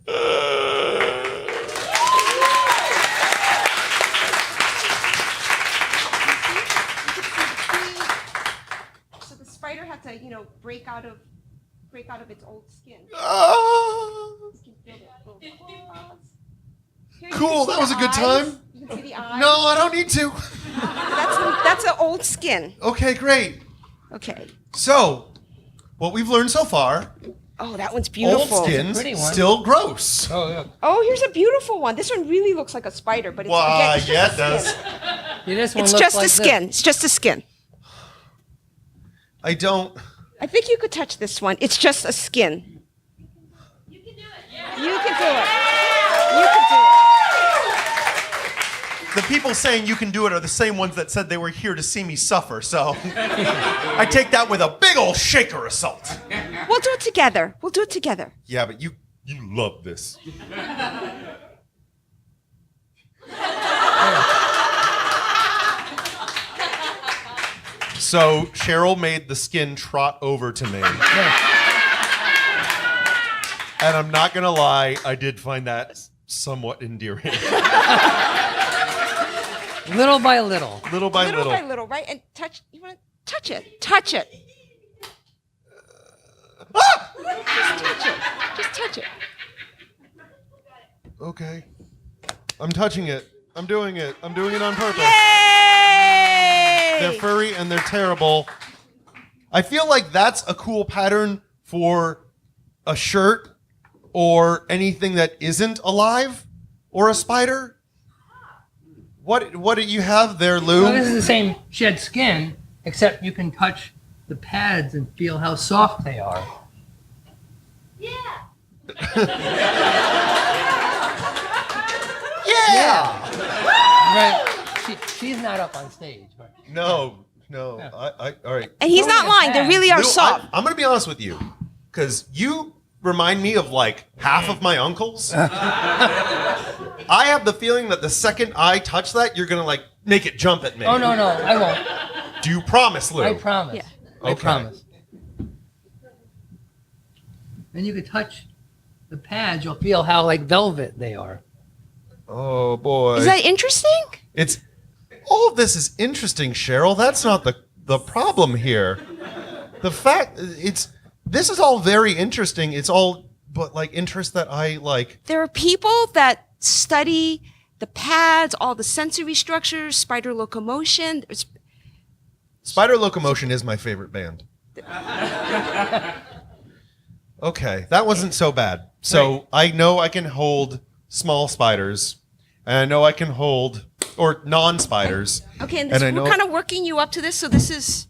So the spider had to, break out of its old skin. Ah. You can feel the little claws. Here, you Cool, can see that was the a good eyes. time. You can see the eyes. No, I don't need to. That's an old skin. Okay, great. Okay. So, what we've learned so far, Oh, that one's beautiful. old skins pretty one. still gross. Oh, yeah. Oh, here's a beautiful one. This one really looks like a spider, but it's, Why, it's yeah, just it a does. skin. Yeah, this one It's looks just like a this. skin. It's just a skin. I don't. I think you could touch this one. It's just a skin. You can do it. You can do it. You can do it. The people saying you can do it are the same ones that said they were here to see me suffer, so I take that with a big old shaker of salt. We'll do it together. We'll do it together. Yeah, but you love this. So Cheryl made the skin trot over to me. And I'm not gonna lie, I did find that somewhat endearing. Little by little. Little by Little little. by little, right? And touch. You want to touch it? Touch it. Ah! Just touch it. Just touch it. Okay. I'm touching it. I'm doing it. I'm doing it on purpose. Yay! They're furry and they're terrible. I feel like that's a cool pattern for a shirt or anything that isn't alive or a spider. What do you have there, Lou? Well, this is the same shed skin, except you can touch the pads and feel how soft they are. Yeah. Right. She's not up on stage. Right. No. Yeah. All right. And he's not lying. They really are Lou, soft. I'm going to be honest with you, because you remind me of like half of my uncles. I have the feeling that the second I touch that, you're going to like make it jump at me. Oh, no, I won't. Do you promise, Lou? I promise. Yeah. I Okay. promise. And you can touch the pads. You'll feel how like velvet they are. Oh boy. Is that interesting? It's all of this is interesting, Cheryl. That's not the problem here. The fact this is all very interesting. It's all but like interest that I like. There are people that study the pads, all the sensory structures, spider locomotion. Spider Locomotion is my favorite band. Okay, that wasn't so bad. So I know I can hold small spiders, and I know I can hold or non-spiders. Okay, and And I know- we're kind of working you up to this. So this is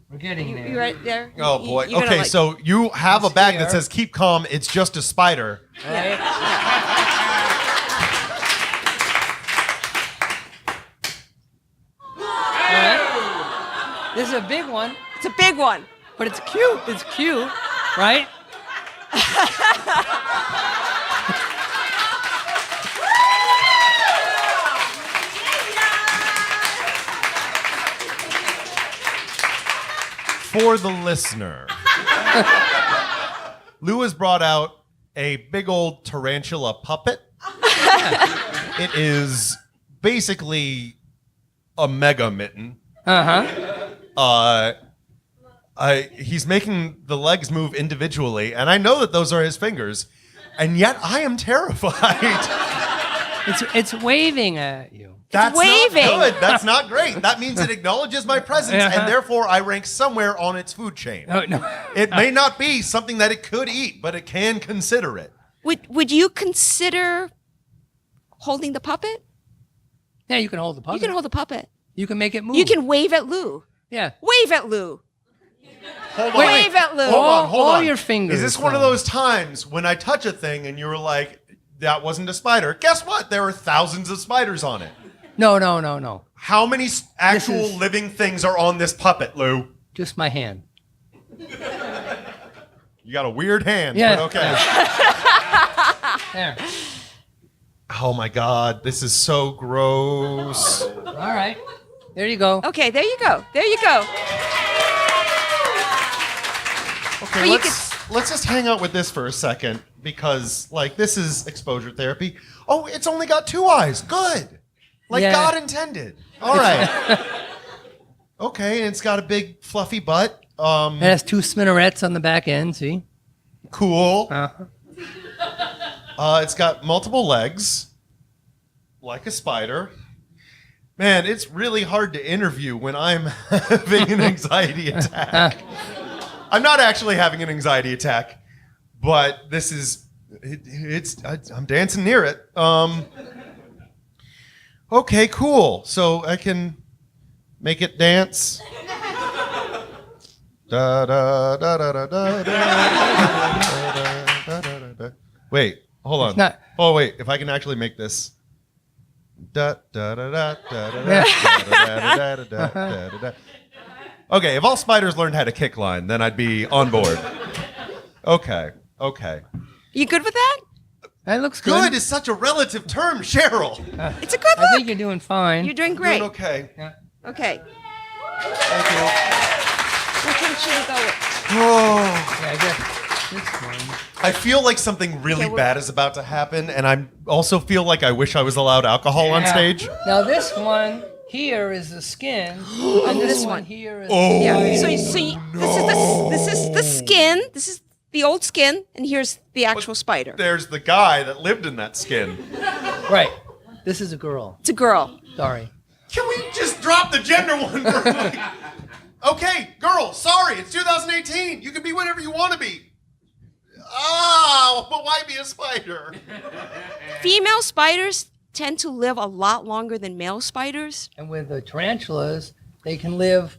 We're getting there. you right there. Oh boy. You're gonna, Okay, like- so you have a bag that Here. says "Keep calm." It's just a spider. Right? Alright. This is a big one, it's a big one. but it's cute. It's cute, right? For the listener, Lou has brought out a big old tarantula puppet. It is basically a mega mitten. He's making the legs move individually, and I know that those are his fingers, and yet I am terrified. It's waving at you. That's waving. not good. That's not great. That means it acknowledges my presence, Uh-huh. and therefore I rank somewhere on its food chain. Oh no. It may not be something that it could eat, but it can consider it. Would you consider holding the puppet? Yeah, you can hold the puppet. You can hold the puppet. You can make it move. You can wave at Lou. Yeah. Wave at Lou. Hold Wave at Lou. Hold All on. your fingers, Is this one of though. those times when I touch a thing and you were like, that wasn't a spider? Guess what? There are thousands of spiders on it. No. How many actual is- living things are on this puppet, Lou? Just my hand. You got a weird hand, Yeah. but okay. There. Oh my God, this is so gross. All right. There you go. Okay, there you go. There you go. Okay, But you let's just hang out with this for a second because, like, this is exposure therapy. Oh, it's only got 2 eyes. Good. Like Yeah. God intended. All right. Okay, and it's got a big fluffy butt. It has 2 spinnerets on the back end. See? Cool. Uh-huh. It's got multiple legs, like a spider. Man, it's really hard to interview when I'm having an anxiety attack. I'm not actually having an anxiety attack, but this is, I'm dancing near it. Okay, cool. So I can make it dance. Da, da, da, da, da, da, da, da, da, da, da. Wait, hold on. It's not- Oh, wait, if I can actually make this. Da, da, da, da, da, da, da, da, da, da, da, da, da, da. Okay, if all spiders learned how to kick line, then I'd be on board. Okay. You good with that? That looks good. Good is such a relative term, Cheryl. It's a good I look. think you're doing fine. You're doing Doing great. okay. Yeah. Okay. Thank you. Which one should we go with? Oh, Yeah, I guess this one. I feel like something really Okay, bad is about to happen, and I also feel like I wish I was allowed alcohol on Yeah. stage. Now this one here is the skin, and this one here is. Oh. Yeah. So this is the skin. This is the old skin, and here's the actual spider. There's the guy that lived in that skin. Right. This is a girl. It's a girl. Sorry. Can we just drop the gender one? For like, okay, girl, sorry, it's 2018. You can be whatever you want to be. Oh, but why be a spider? Female spiders tend to live a lot longer than male spiders. And with the tarantulas, they can live.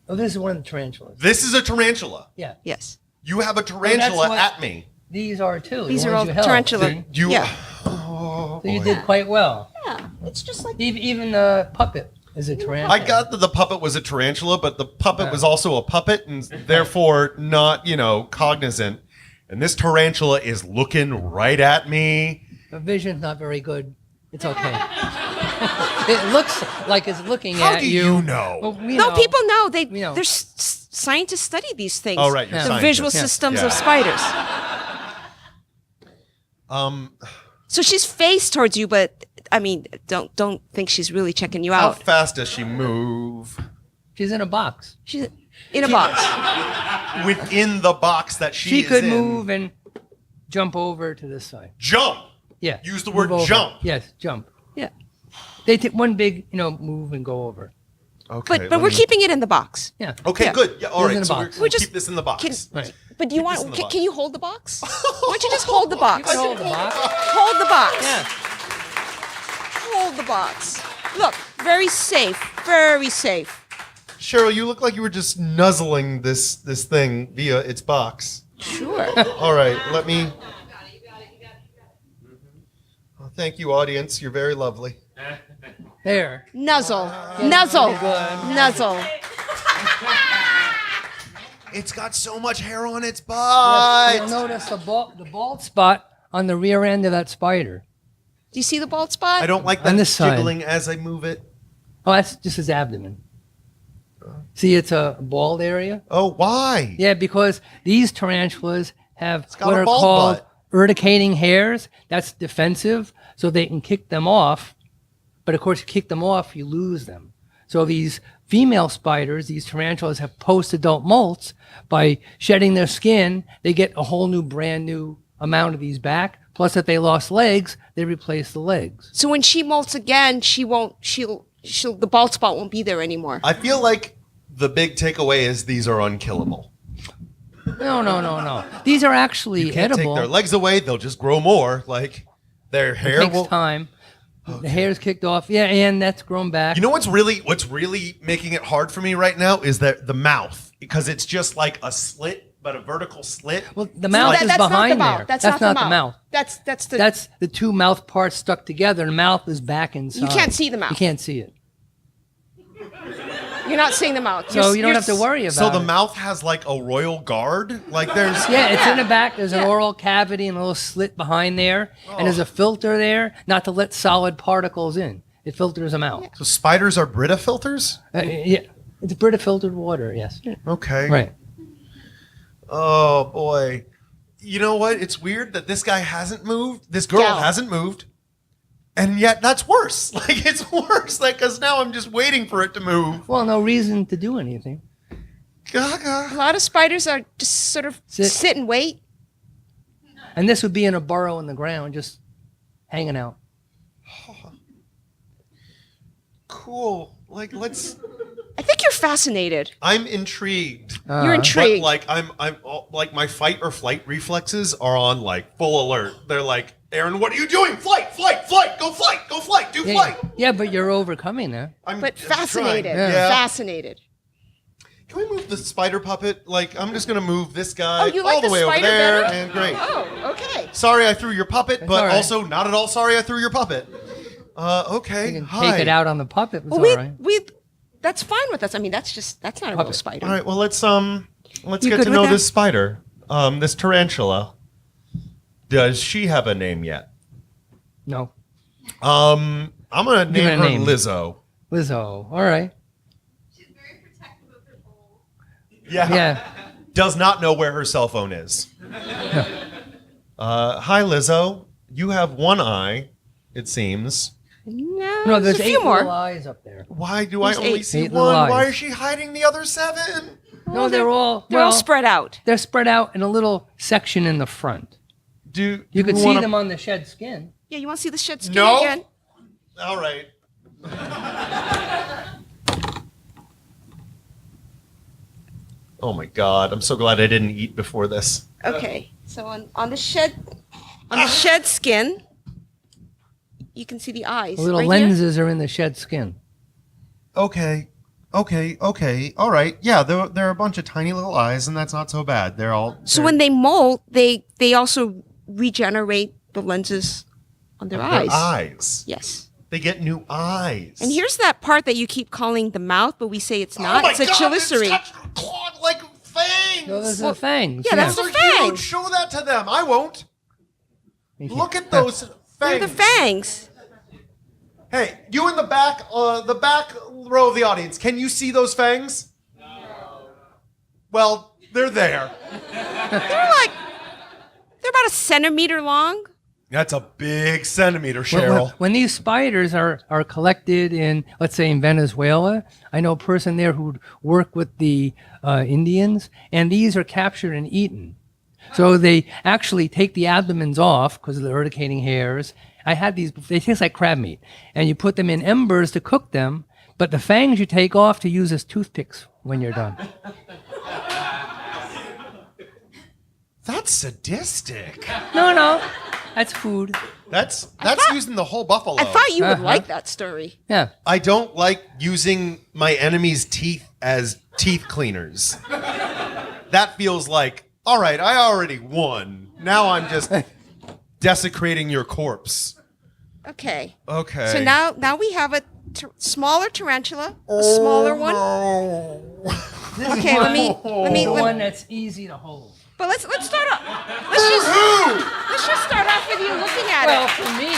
Oh, this is one of the tarantulas. This is a tarantula. Yeah. Yes. You have a tarantula what- at me. These are too. These the are ones all you held. tarantula. See? You. Yeah. Oh Oh, So you boy. did quite well. Yeah, it's just like Even the puppet is a tarantula. I got that the puppet was a tarantula, but the puppet was also a puppet and therefore not, cognizant. And this tarantula is looking right at me. The vision's not very good. It's okay. It looks like it's looking How at do you. you know? Well, no, people know. know. There's scientists study these things. Oh, right, you're the scientists. visual Yeah. systems Yeah. of spiders. So she's faced towards you, but I mean, don't think she's really checking you How out. fast does she move? She's in a box. She's in a box. Within the box that She is could in. move and jump over to this side. Jump. Yeah. Use the Move word over. jump. Yes, jump. Yeah, They take one big, move and go over. Okay. but we're keeping it in the box. Yeah. Okay, Yeah. good. Yeah, all It's in right. a So box. we'll just- keep this in the box. Can- Right. But do you Keep this in want? the Can you hold the box? Why don't you just hold the box? You can hold the box. Hold the box. Yeah. Hold the box. Look, very safe. Very safe. Cheryl, you look like you were just nuzzling this thing via its box. Sure. All right, let me. Oh, thank you, audience. You're very lovely. There. Nuzzle. Nuzzle. good. Nuzzle. It's got so much hair on its You'll butt. notice the bald spot on the rear end of that spider. Do you see the bald spot? I don't like On that this side. jiggling as I move it. Oh, that's just his abdomen. See, it's a bald area. Oh, why? Yeah, because these tarantulas have got what a are bald called butt. urticating hairs. That's defensive, so they can kick them off. But of course, you kick them off, you lose them. So these female spiders, these tarantulas, have post-adult molts. By shedding their skin, they get a whole new, brand new amount of these back. Plus, if they lost legs, they replace the legs. So when she molts again, the bald spot won't be there anymore. I feel like the big takeaway is these are unkillable. No. These are actually Can't edible. take their legs away; they'll just grow more. Like their It hair takes will. time. The hair's kicked off. Yeah, and that's grown back. You know what's really making it hard for me right now is that the mouth, because it's just like a slit, but a vertical slit. Well, the mouth is that's not the behind mouth. there. That's not the mouth. That's the. That's the two mouth parts stuck together. The mouth is back inside. You can't see the mouth. You can't see it. You're not seeing the mouth. So you don't have to worry about So the it. mouth has like a royal guard. Like there's Yeah, it's in the back. There's an Yeah. oral cavity and a little slit behind there. And there's a filter there not to let solid particles in. It filters them out. So spiders are Brita filters. Yeah. It's Brita filtered water, yes. Okay. Right. Oh boy. You know what? It's weird that this guy hasn't moved. This girl Gal. hasn't moved. And yet that's worse. Like it's worse. Like because now I'm just waiting for it to move. Well, no reason to do anything. A lot of spiders are just sort of Sit. sit and wait. And this would be in a burrow in the ground, just hanging out. Cool. Like let's. I think you're fascinated. I'm intrigued. You're intrigued. But like I'm like my fight or flight reflexes are on like full alert. They're like, Aaron, what are you doing? Flight, go flight, do flight. Yeah, but you're overcoming that. I'm But just fascinated. trying. Yeah. Fascinated. Can we move the spider puppet? Like I'm just gonna move this guy Oh, you all like the the way over spider there, better? and great. Oh, okay. Sorry, I threw your puppet, but all right. also not at all sorry I threw your puppet. Okay. You can Hi. take it out on the puppet. It's Well, all right. that's fine with us. I mean, that's not a real Puppet. spider. All right. Well, let's You get good to with know that? this spider. This tarantula. Does she have a name yet? No. I'm gonna Give it name a her name. Lizzo. Lizzo. All right. She's very protective of her bowl. Yeah. Does not know where her cell phone is. Hi, Lizzo. You have one eye, it seems. No, there's a eight few more. little eyes up there. Why do I There's only eight. see Eight little one? Why eyes. is she hiding the other 7? No, they're all They're all spread out. They're spread out in a little section in the front. Do You could we see wanna- them on the shed skin. Yeah, you want to see the shed skin No. again? All right. Oh my God! I'm so glad I didn't eat before this. Okay. So on the shed skin, you can see the eyes. The little right here. lenses are in the shed skin. Okay. All right. Yeah, there are a bunch of tiny little eyes, and that's not so bad. So when they molt, they also regenerate the lenses On their Their eyes. eyes. Yes. They get new eyes. And here's that part that you keep calling the mouth, but we say it's not. Oh my it's a God, chelicerae. it's got claw-like fangs. No, those are fangs. yeah, that's Those the are huge. fangs. Show that to them. I won't. Look at those fangs. They're the fangs. Hey, you in the back row of the audience, can you see those fangs? No. Well, they're there. They're about a centimeter long. That's a big centimeter, When- Cheryl. When these spiders are collected in, let's say, in Venezuela, I know a person there who'd work with the Indians, and these are captured and eaten. So they actually take the abdomens off because of the urticating hairs. I had these, they taste like crab meat. And you put them in embers to cook them, but the fangs you take off to use as toothpicks when you're done. That's sadistic. No, that's food. That's using the whole buffalo. I thought you would Uh-huh. like that story. Yeah. I don't like using my enemy's teeth as teeth cleaners. That feels like, all right, I already won. Now I'm just desecrating your corpse. Okay. Okay. So now we have a smaller tarantula, a smaller one. Okay, let me. The one that's easy to hold. But let's start off. Let's just start off with you looking at Well, it. for me,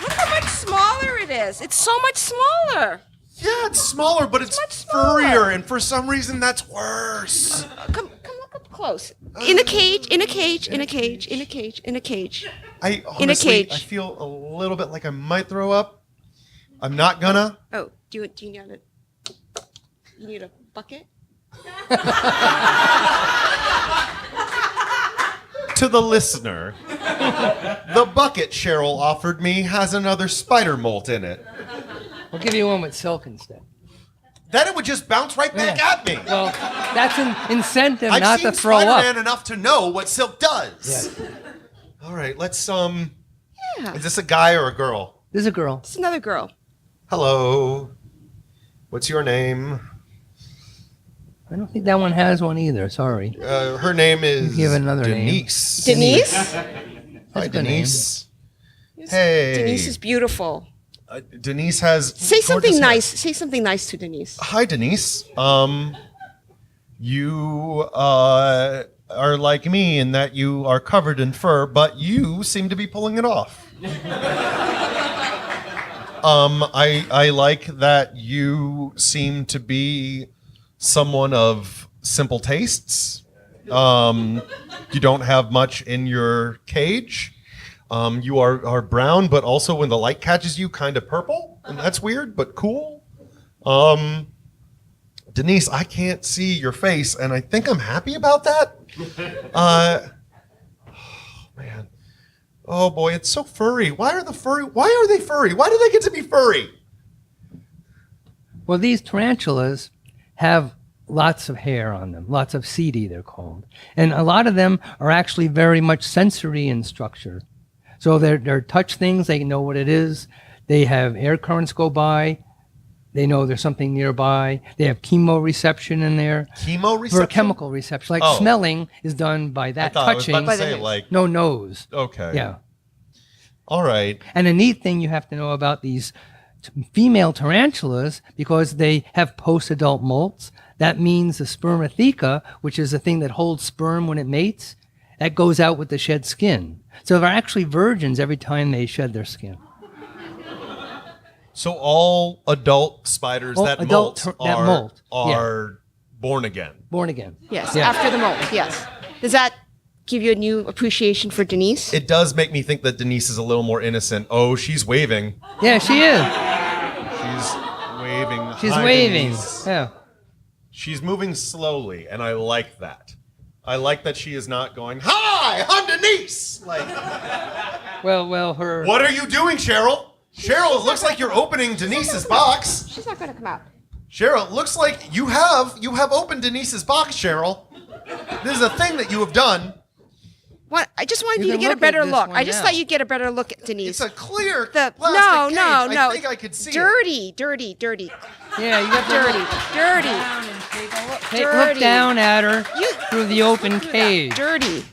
Look how much smaller it is. It's so much smaller. Yeah, it's smaller, but it's much smaller. furrier, and for some reason that's worse. Come look up close. In a cage. In a cage. In a cage. In a cage. In a cage. I honestly, cage. I feel a little bit like I might throw up. I'm not gonna. Oh, do you need you need a bucket? To the listener, the bucket Cheryl offered me has another spider molt in it. I'll give you one with silk instead. Then it would just bounce right back at me. Well, that's an incentive I've not seen to throw Spider-Man up. enough to know what silk does. Yeah. All right, let's Yeah. Is this a guy or a girl? This is a girl. It's another girl. Hello. What's your name? I don't think that one has one either. Sorry. Her name is Give another name. Denise. Denise? Hi, a good Denise. Hey. Denise is beautiful. Denise has Say something gorgeous hair. nice. Say something nice to Denise. Hi, Denise. You are like me in that you are covered in fur, but you seem to be pulling it off. I like that you seem to be someone of simple tastes. You don't have much in your cage. You are brown, but also when the light catches you, kind of purple. And that's weird, but cool. Denise, I can't see your face, and I think I'm happy about that. Oh, man. Oh boy, it's so furry. Why are they furry? Why do they get to be furry? Well, these tarantulas have lots of hair on them, lots of setae they're called. And a lot of them are actually very much sensory in structure. So they're touch things, they know what it is. They have air currents go by. They know there's something nearby. They have chemoreception in there. Chemoreception? For chemical reception. Like Oh. smelling is done by that I was touching. about to By the say, nose. like, No nose. okay. Yeah. All right. And a neat thing you have to know about these female tarantulas, because they have post-adult molts, that means the spermatheca, which is the thing that holds sperm when it mates, that goes out with the shed skin. So they're actually virgins every time they shed their skin. So all adult spiders All that adult molt that are, molt, are born again. Born again. Yes, Yeah. after the molt. Yes. Does that give you a new appreciation for Denise? It does make me think that Denise is a little more innocent. Oh, she's waving. Yeah, she is. She's waving. She's Hi, waving. Denise. Yeah. She's moving slowly, and I like that. I like that she is not going, "Hi, I'm Denise!" Like, Well, her. what are you doing, Cheryl? Cheryl, it looks like you're opening Denise's box. She's not going to come out. Cheryl, it looks like you have opened Denise's box, Cheryl. This is a thing that you have done. What? I just wanted You you to can get a look at better this look. one I just now. thought you'd get a better look at Denise. It's a clear No, plastic cage. no. I think I could see it. dirty. Yeah, you got to Dirty. look Dirty. down and take a look. Dirty. Look down at her You- through the open Do that. cage. Dirty.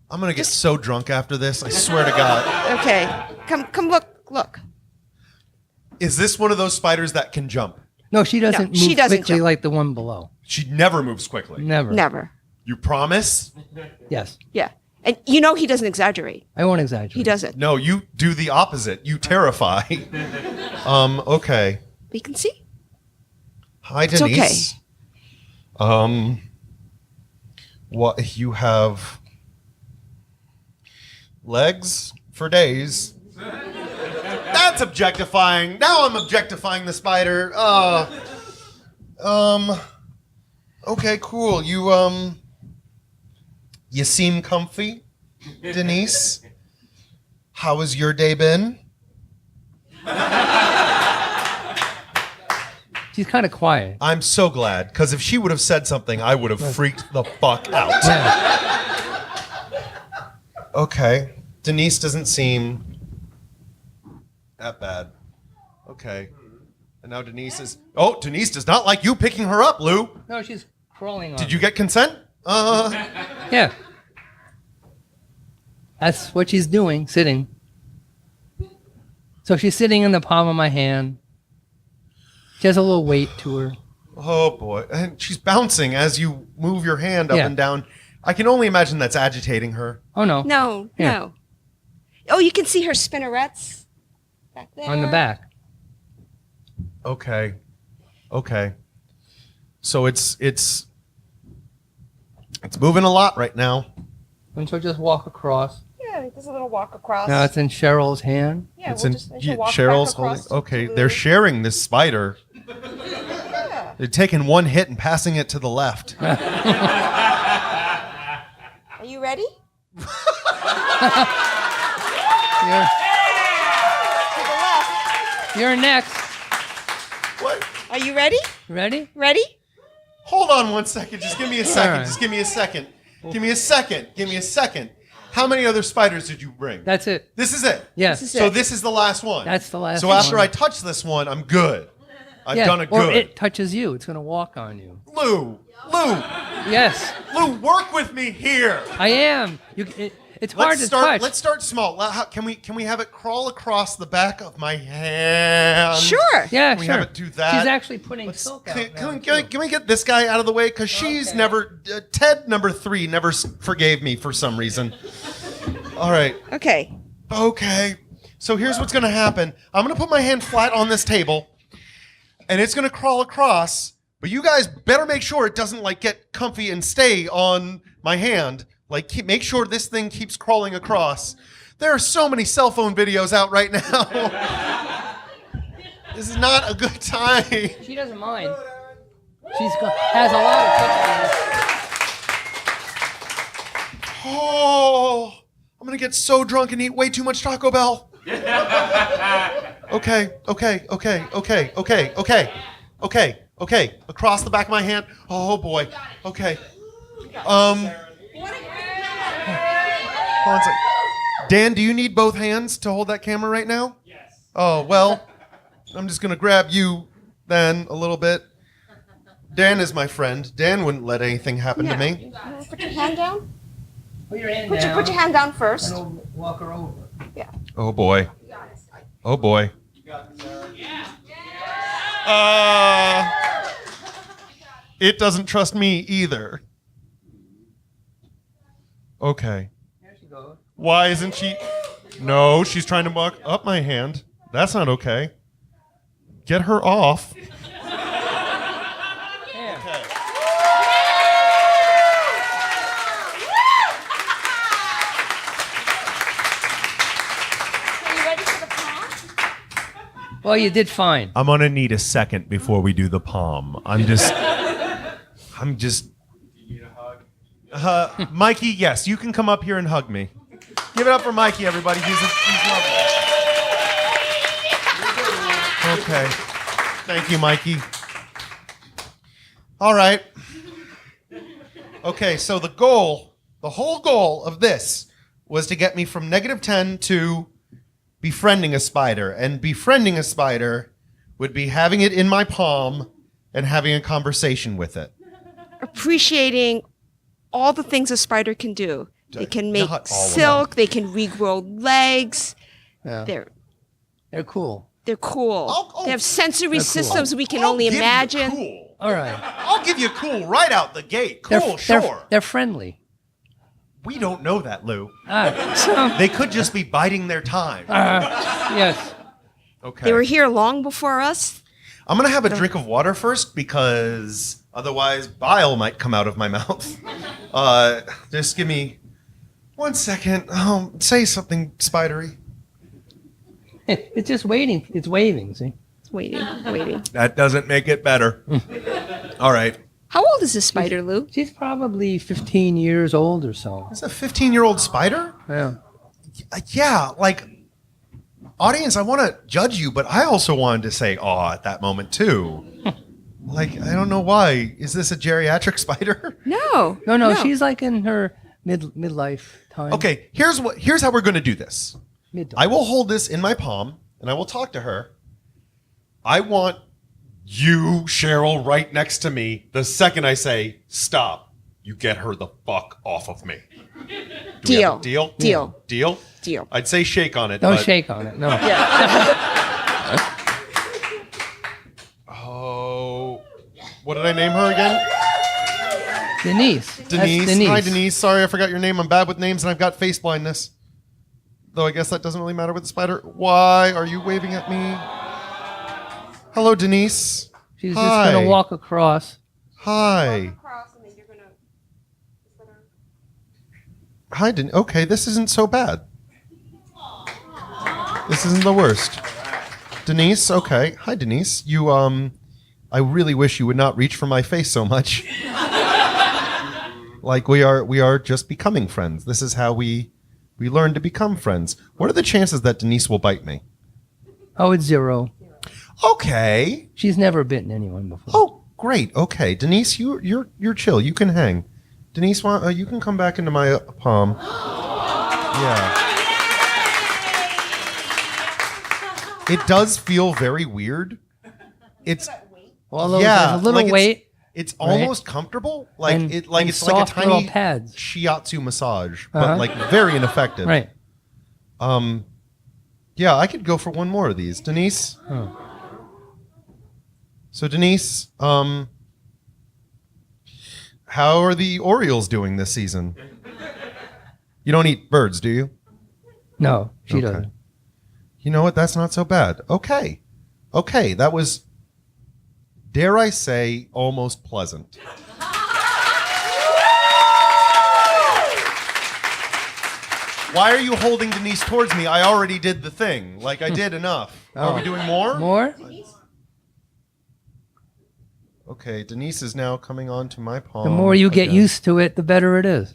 I'm gonna get so drunk after this. I swear to God. Okay. Come look. Is this one of those spiders that can jump? No, she doesn't move she doesn't quickly jump. like the one below. She never moves quickly. Never. Never. You promise? Yes. Yeah. And you know he doesn't exaggerate. I won't exaggerate. He doesn't. No, you do the opposite. You terrify. Okay. We can see. Hi, It's Denise. What you have legs for days. That's objectifying. Now I'm objectifying the spider. Okay, cool. You seem comfy, Denise. How has your day been? She's kind of quiet. I'm so glad, because if she would have said something, I would have freaked the fuck out. Yeah. Okay. Denise doesn't seem that bad. Okay. And now Denise is... Oh, Denise does not like you picking her up, Lou. No, she's crawling on Did you get consent? Yeah. That's what she's doing, sitting. So she's sitting in the palm of my hand. She has a little weight to her. Oh, boy. And she's bouncing as you move your hand up Yeah. and down. I can only imagine that's agitating her. Oh, no. No. Yeah. No. Oh, you can see her spinnerets back there. On the back. Okay. Okay. So it's moving a lot right now. And she'll just walk across. Yeah, there's a little walk across. Now it's in Cheryl's hand. yeah, It's we'll in just she'll walk Cheryl's back across holding. Okay, to they're Lou. sharing this spider. They're taking one hit and passing it to the left. Are you ready? You're, To the left. you're next. What? Are you ready? Ready? Ready? Hold on one second. Just give me a second. Alright. Just give me a second. Give me a second. Give me a second. How many other spiders did you bring? That's it. This is it. Yes. This is So it. this is the last one. That's the last So one. after I touch this one, I'm good. I've done it Or good. it touches you. It's going to walk on you. Lou, Yes, work with me here. I am. It's hard to touch. Let's start small. Can we have it crawl across the back of my hand? Sure. Yeah, Can we sure. have it do that? She's actually putting silk out. Can we get this guy out of the way? Because she's Okay. never, Ted number 3 never forgave me for some reason. All right. Okay. Okay. So here's what's going to happen. I'm going to put my hand flat on this table, and it's going to crawl across. But you guys better make sure it doesn't like get comfy and stay on my hand. Like, make sure this thing keeps crawling across. There are so many cell phone videos out right now. This is not a good time. She doesn't mind. Has a lot of pictures. Oh, I'm going to get so drunk and eat way too much Taco Bell. Okay. Across the back of my hand. Oh, boy. Okay. Hold on a second. Dan, do you need both hands to hold that camera right now? Yes. Oh, well, I'm just going to grab you then a little bit. Dan is my friend. Dan wouldn't let anything happen to me. Put your hand down. Put your hand Put down. your hand down first. And we'll walk her over. Yeah. Oh, boy. Oh, boy. It doesn't trust me either. Okay. There she goes. Why isn't she? No, she's trying to walk up my hand. That's not okay. Get her off. There. Are you ready for the palm? Well, you did fine. I'm gonna need a second before we do the palm. I'm just. Mikey, yes, you can come up here and hug me. Give it up for Mikey, everybody. He's lovely. Okay. Thank you, Mikey. All right. Okay, so the whole goal of this was to get me from -10 to befriending a spider. And befriending a spider would be having it in my palm and having a conversation with it. Appreciating all the things a spider can do. They can make Not all of silk. They can regrow legs. Yeah. They're cool. cool. Oh, they have sensory cool. systems we can I'll only give you imagine. cool. All right. I'll give you cool right out the gate. Cool, sure. They're friendly. We don't know that, Lou. So, They could just be biding their time. yes. Okay. They were here long before us. I'm going to have a drink of water first because otherwise bile might come out of my mouth. Just give me 1 second. Say something spidery. It's just waiting. It's waving, see? It's waiting. That doesn't make it better. All right. How old is this spider, Lou? She's probably 15 years old or so. It's a 15-year-old spider? Yeah. Yeah, like, audience, I want to judge you, but I also wanted to say aw at that moment, too. Like, I don't know why. Is this a geriatric spider? No. No, she's like in her midlife time. Okay, here's how we're going to do this. Mid-life. I will hold this in my palm, and I will talk to her. I want you, Cheryl, right next to me. The second I say, stop, you get her the fuck off of me. Do we have a deal? Deal. Deal? Deal. I'd say shake on it. Don't but- shake on it. No. Oh, what did I name her again? Denise. That's Denise. Hi, Denise. Sorry, I forgot your name. I'm bad with names, and I've got face blindness. Though I guess that doesn't really matter with the spider. Why are you waving at me? Hello, Denise. She's Hi. just going to walk across. Hi. Hi, Denise. Okay, this isn't so bad. This isn't the worst. Denise, okay. Hi, Denise. You, I really wish you would not reach for my face so much. Like we are just becoming friends. This is how we learn to become friends. What are the chances that Denise will bite me? Oh, it's 0. Okay. She's never bitten anyone before. Oh, great. Okay, Denise, you're chill. You can hang. Denise, you can come back into my palm. Yeah. It does feel very weird. It's Although yeah, there's a little like weight. It's almost comfortable. Like And- it's like a soft little tiny pads. shiatsu massage, but Uh-huh. like very ineffective. Right. Yeah, I could go for one more of these, Denise. Oh. So Denise, how are the Orioles doing this season? You don't eat birds, do you? No, she Okay. doesn't. You know what? That's not so bad. Okay. That was, dare I say, almost pleasant. Why are you holding Denise towards me? I already did the thing. Like, I did enough. Are we doing more? More? Okay, Denise is now coming on to my palm. The more you get again. used to it, the better it is.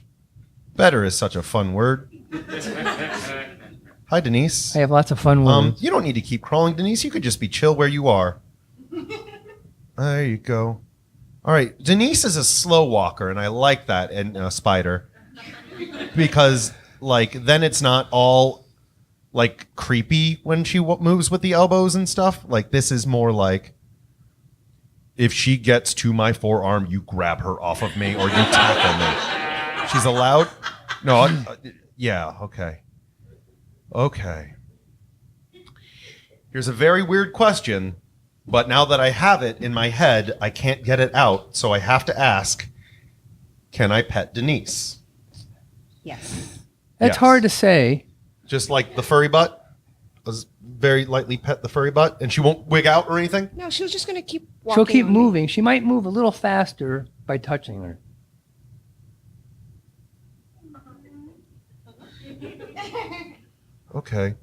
Better is such a fun word. Hi, Denise. I have lots of fun words. You don't need to keep crawling, Denise. You could just be chill where you are. There you go. All right, Denise is a slow walker, and I like that in a spider because, like, then it's not all like creepy when she moves with the elbows and stuff. Like, this is more like if she gets to my forearm, you grab her off of me or you tackle me. She's allowed. No, yeah, okay. Okay. Here's a very weird question, but now that I have it in my head, I can't get it out, so I have to ask, can I pet Denise? Yes. That's yes. hard to say. Just like the furry butt? Just very lightly pet the furry butt, and she won't wig out or anything? No, she was just going to keep walking. She'll keep on me. moving. She might move a little faster by touching her. Okay.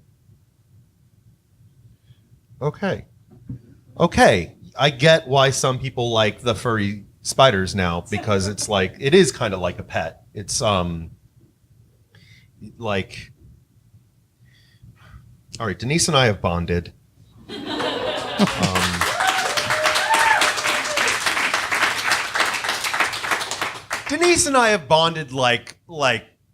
Okay. I get why some people like the furry spiders now, because it's like, it is kind of like a pet. It's, like, all right, Denise and I have bonded. Denise and I have bonded like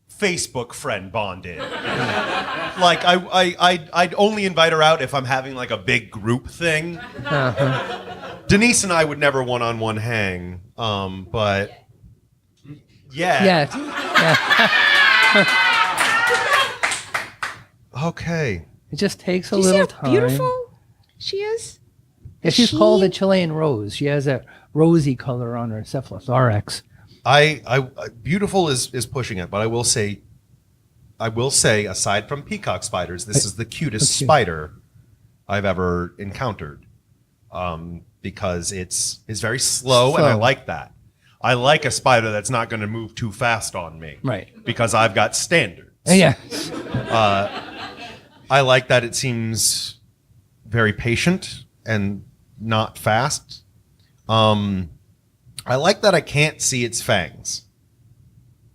Facebook friend bonded. Like I'd only invite her out if I'm having like a big group thing. Denise and I would never one-on-one hang. But yeah. Yeah. Okay. It just takes a Do you see little how time. beautiful she is? Yeah, she's called the She- Chilean rose. She has a rosy color on her cephalothorax. I beautiful is pushing it, but I will say, aside from peacock spiders, this is the cutest cute. spider I've ever encountered. Because it's very slow, and I Slow. like that. I like a spider that's not going to move too fast on me. Right. Because I've got standards. Yeah. I like that it seems very patient and not fast. I like that I can't see its fangs.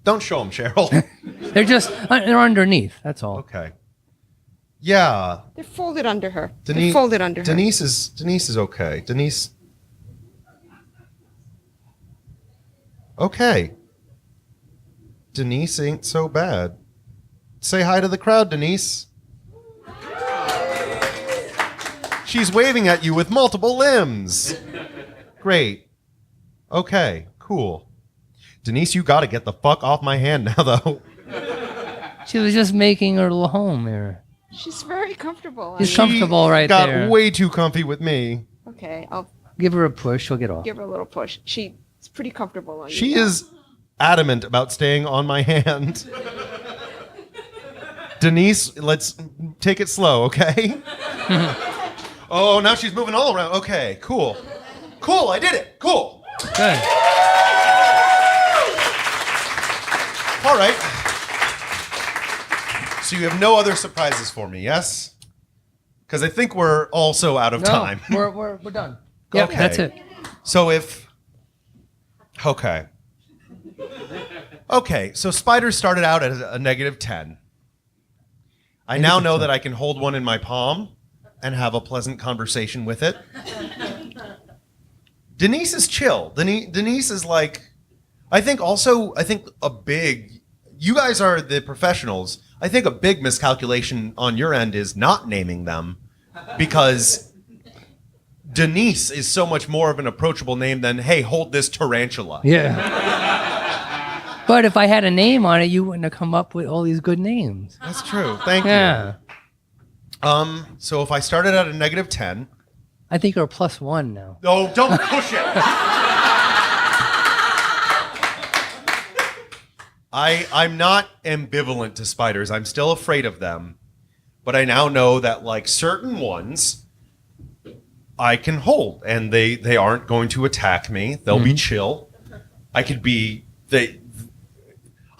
Don't show them, Cheryl. They're underneath. That's all. Okay. Yeah. They're folded under her. Denise, They're folded under her. Denise is okay. Denise. Okay. Denise ain't so bad. Say hi to the crowd, Denise. She's waving at you with multiple limbs. Great. Okay, cool. Denise, you gotta get the fuck off my hand now, though. She was just making her little home there. She's very comfortable. She's comfortable right got there. way too comfy with me. Okay, I'll Give her a push. She'll get off. give her a little push. She's pretty comfortable on She you. is adamant about staying on my hand. Denise, let's take it slow, okay? Oh, now she's moving all around. Okay, cool. Cool, I did it. Cool. Good. All right. So you have no other surprises for me, yes? Because I think we're also out of time. We're done. Yep, Okay. that's it. So okay. Okay, so spiders started out at a -10. I now know that I can hold one in my palm and have a pleasant conversation with it. Denise is chill. Denise is like, you guys are the professionals. I think a big miscalculation on your end is not naming them, because Denise is so much more of an approachable name than, hey, hold this tarantula. Yeah. But if I had a name on it, you wouldn't have come up with all these good names. That's true. Thank you. Yeah. So if I started at a -10, I think you're a +1 now. oh, don't push it. I'm not ambivalent to spiders. I'm still afraid of them, but I now know that like certain ones I can hold, and they aren't going to attack me. They'll be chill. I could be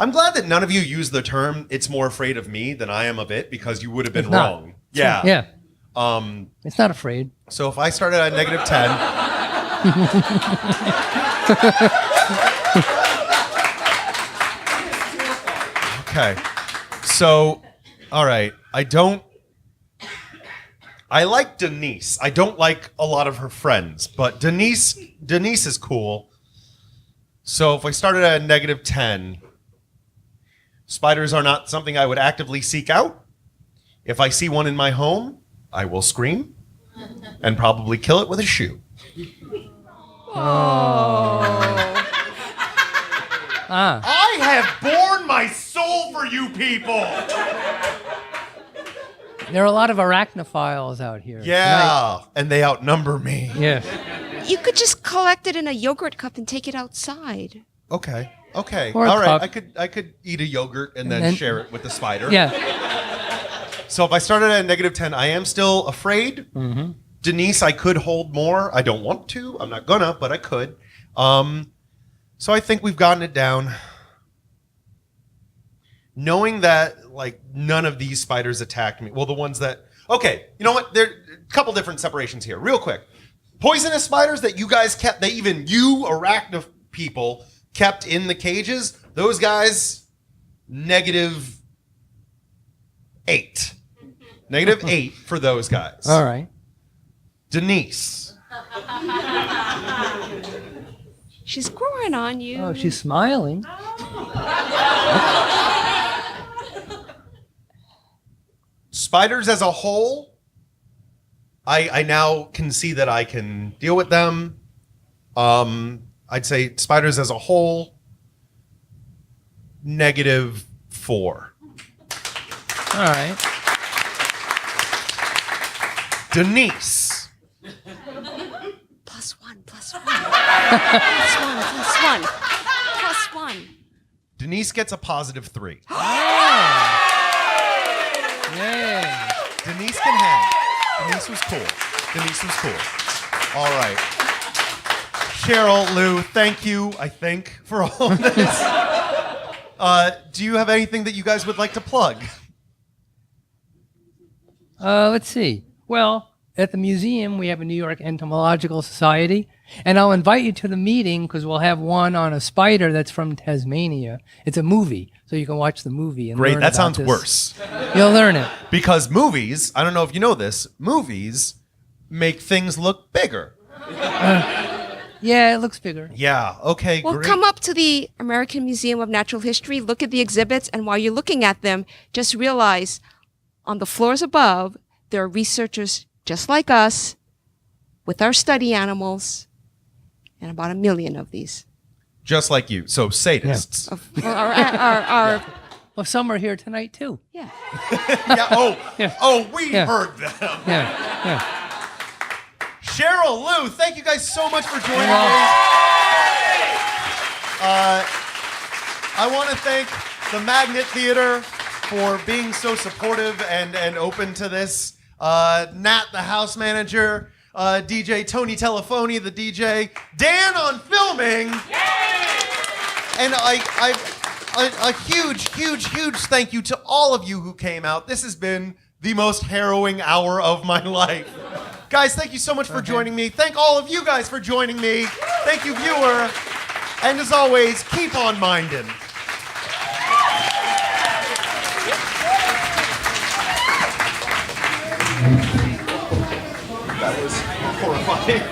I'm glad that none of you use the term "it's more afraid of me than I am of it," because you would have been It's not. wrong. Yeah. Yeah. It's not afraid. So if I started at -10. Okay. So, all right. I like Denise. I don't like a lot of her friends, but Denise is cool. So if I started at a -10, spiders are not something I would actively seek out. If I see one in my home, I will scream and probably kill it with a shoe. I have borne my soul for you people. There are a lot of arachnophiles out here. Yeah, and they outnumber me. Yes. You could just collect it in a yogurt cup and take it outside. Okay. Okay. Or a All right. cup. I could eat a yogurt and then then- share it with the spider. Yeah. So if I started at a -10, I am still afraid. Mm-hmm. Denise, I could hold more. I don't want to. I'm not gonna, but I could. So I think we've gotten it down. Knowing that like none of these spiders attacked me. Well, the ones that okay, you know what? There are a couple different separations here. Real quick. Poisonous spiders that you guys kept, that even you arachnid people kept in the cages, those guys, -8. -8 for those guys. All right. Denise. She's growing on you. Oh, she's smiling. Spiders as a whole, I now can see that I can deal with them. I'd say spiders as a whole, -4. 4. All right. Denise. +1, +1. +1. Denise gets a positive 3. Yay. Denise can hang. Denise was cool. All right. Cheryl, Lou, thank you, I think, for all of this. Do you have anything that you guys would like to plug? Let's see. Well, at the museum, we have a New York Entomological Society, and I'll invite you to the meeting because we'll have one on a spider that's from Tasmania. It's a movie, so you can watch the movie and Great, learn that about sounds this. worse. You'll learn it. Because movies, I don't know if you know this, movies make things look bigger. Yeah, it looks bigger. Yeah, okay, Well, great. come up to the American Museum of Natural History, look at the exhibits, and while you're looking at them, just realize on the floors above, there are researchers just like us with our study animals, and about 1 million of these. Just like you, so sadists. Our Well, some are here tonight, too. yeah. We Yeah. heard them. Yeah. Cheryl, Lou, thank you guys so much for joining me. I want to thank the Magnet Theater for being so supportive and open to this. Nat, the house manager, DJ Tony Telefoni, the DJ, Dan on filming, and a huge thank you to all of you who came out. This has been the most harrowing hour of my life. Guys, thank you so much for joining me. Thank all of you guys for joining me. Thank you, viewer. And as always, keep on minding. That was horrifying.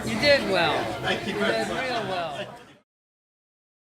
You did well. Thank you. You did real well.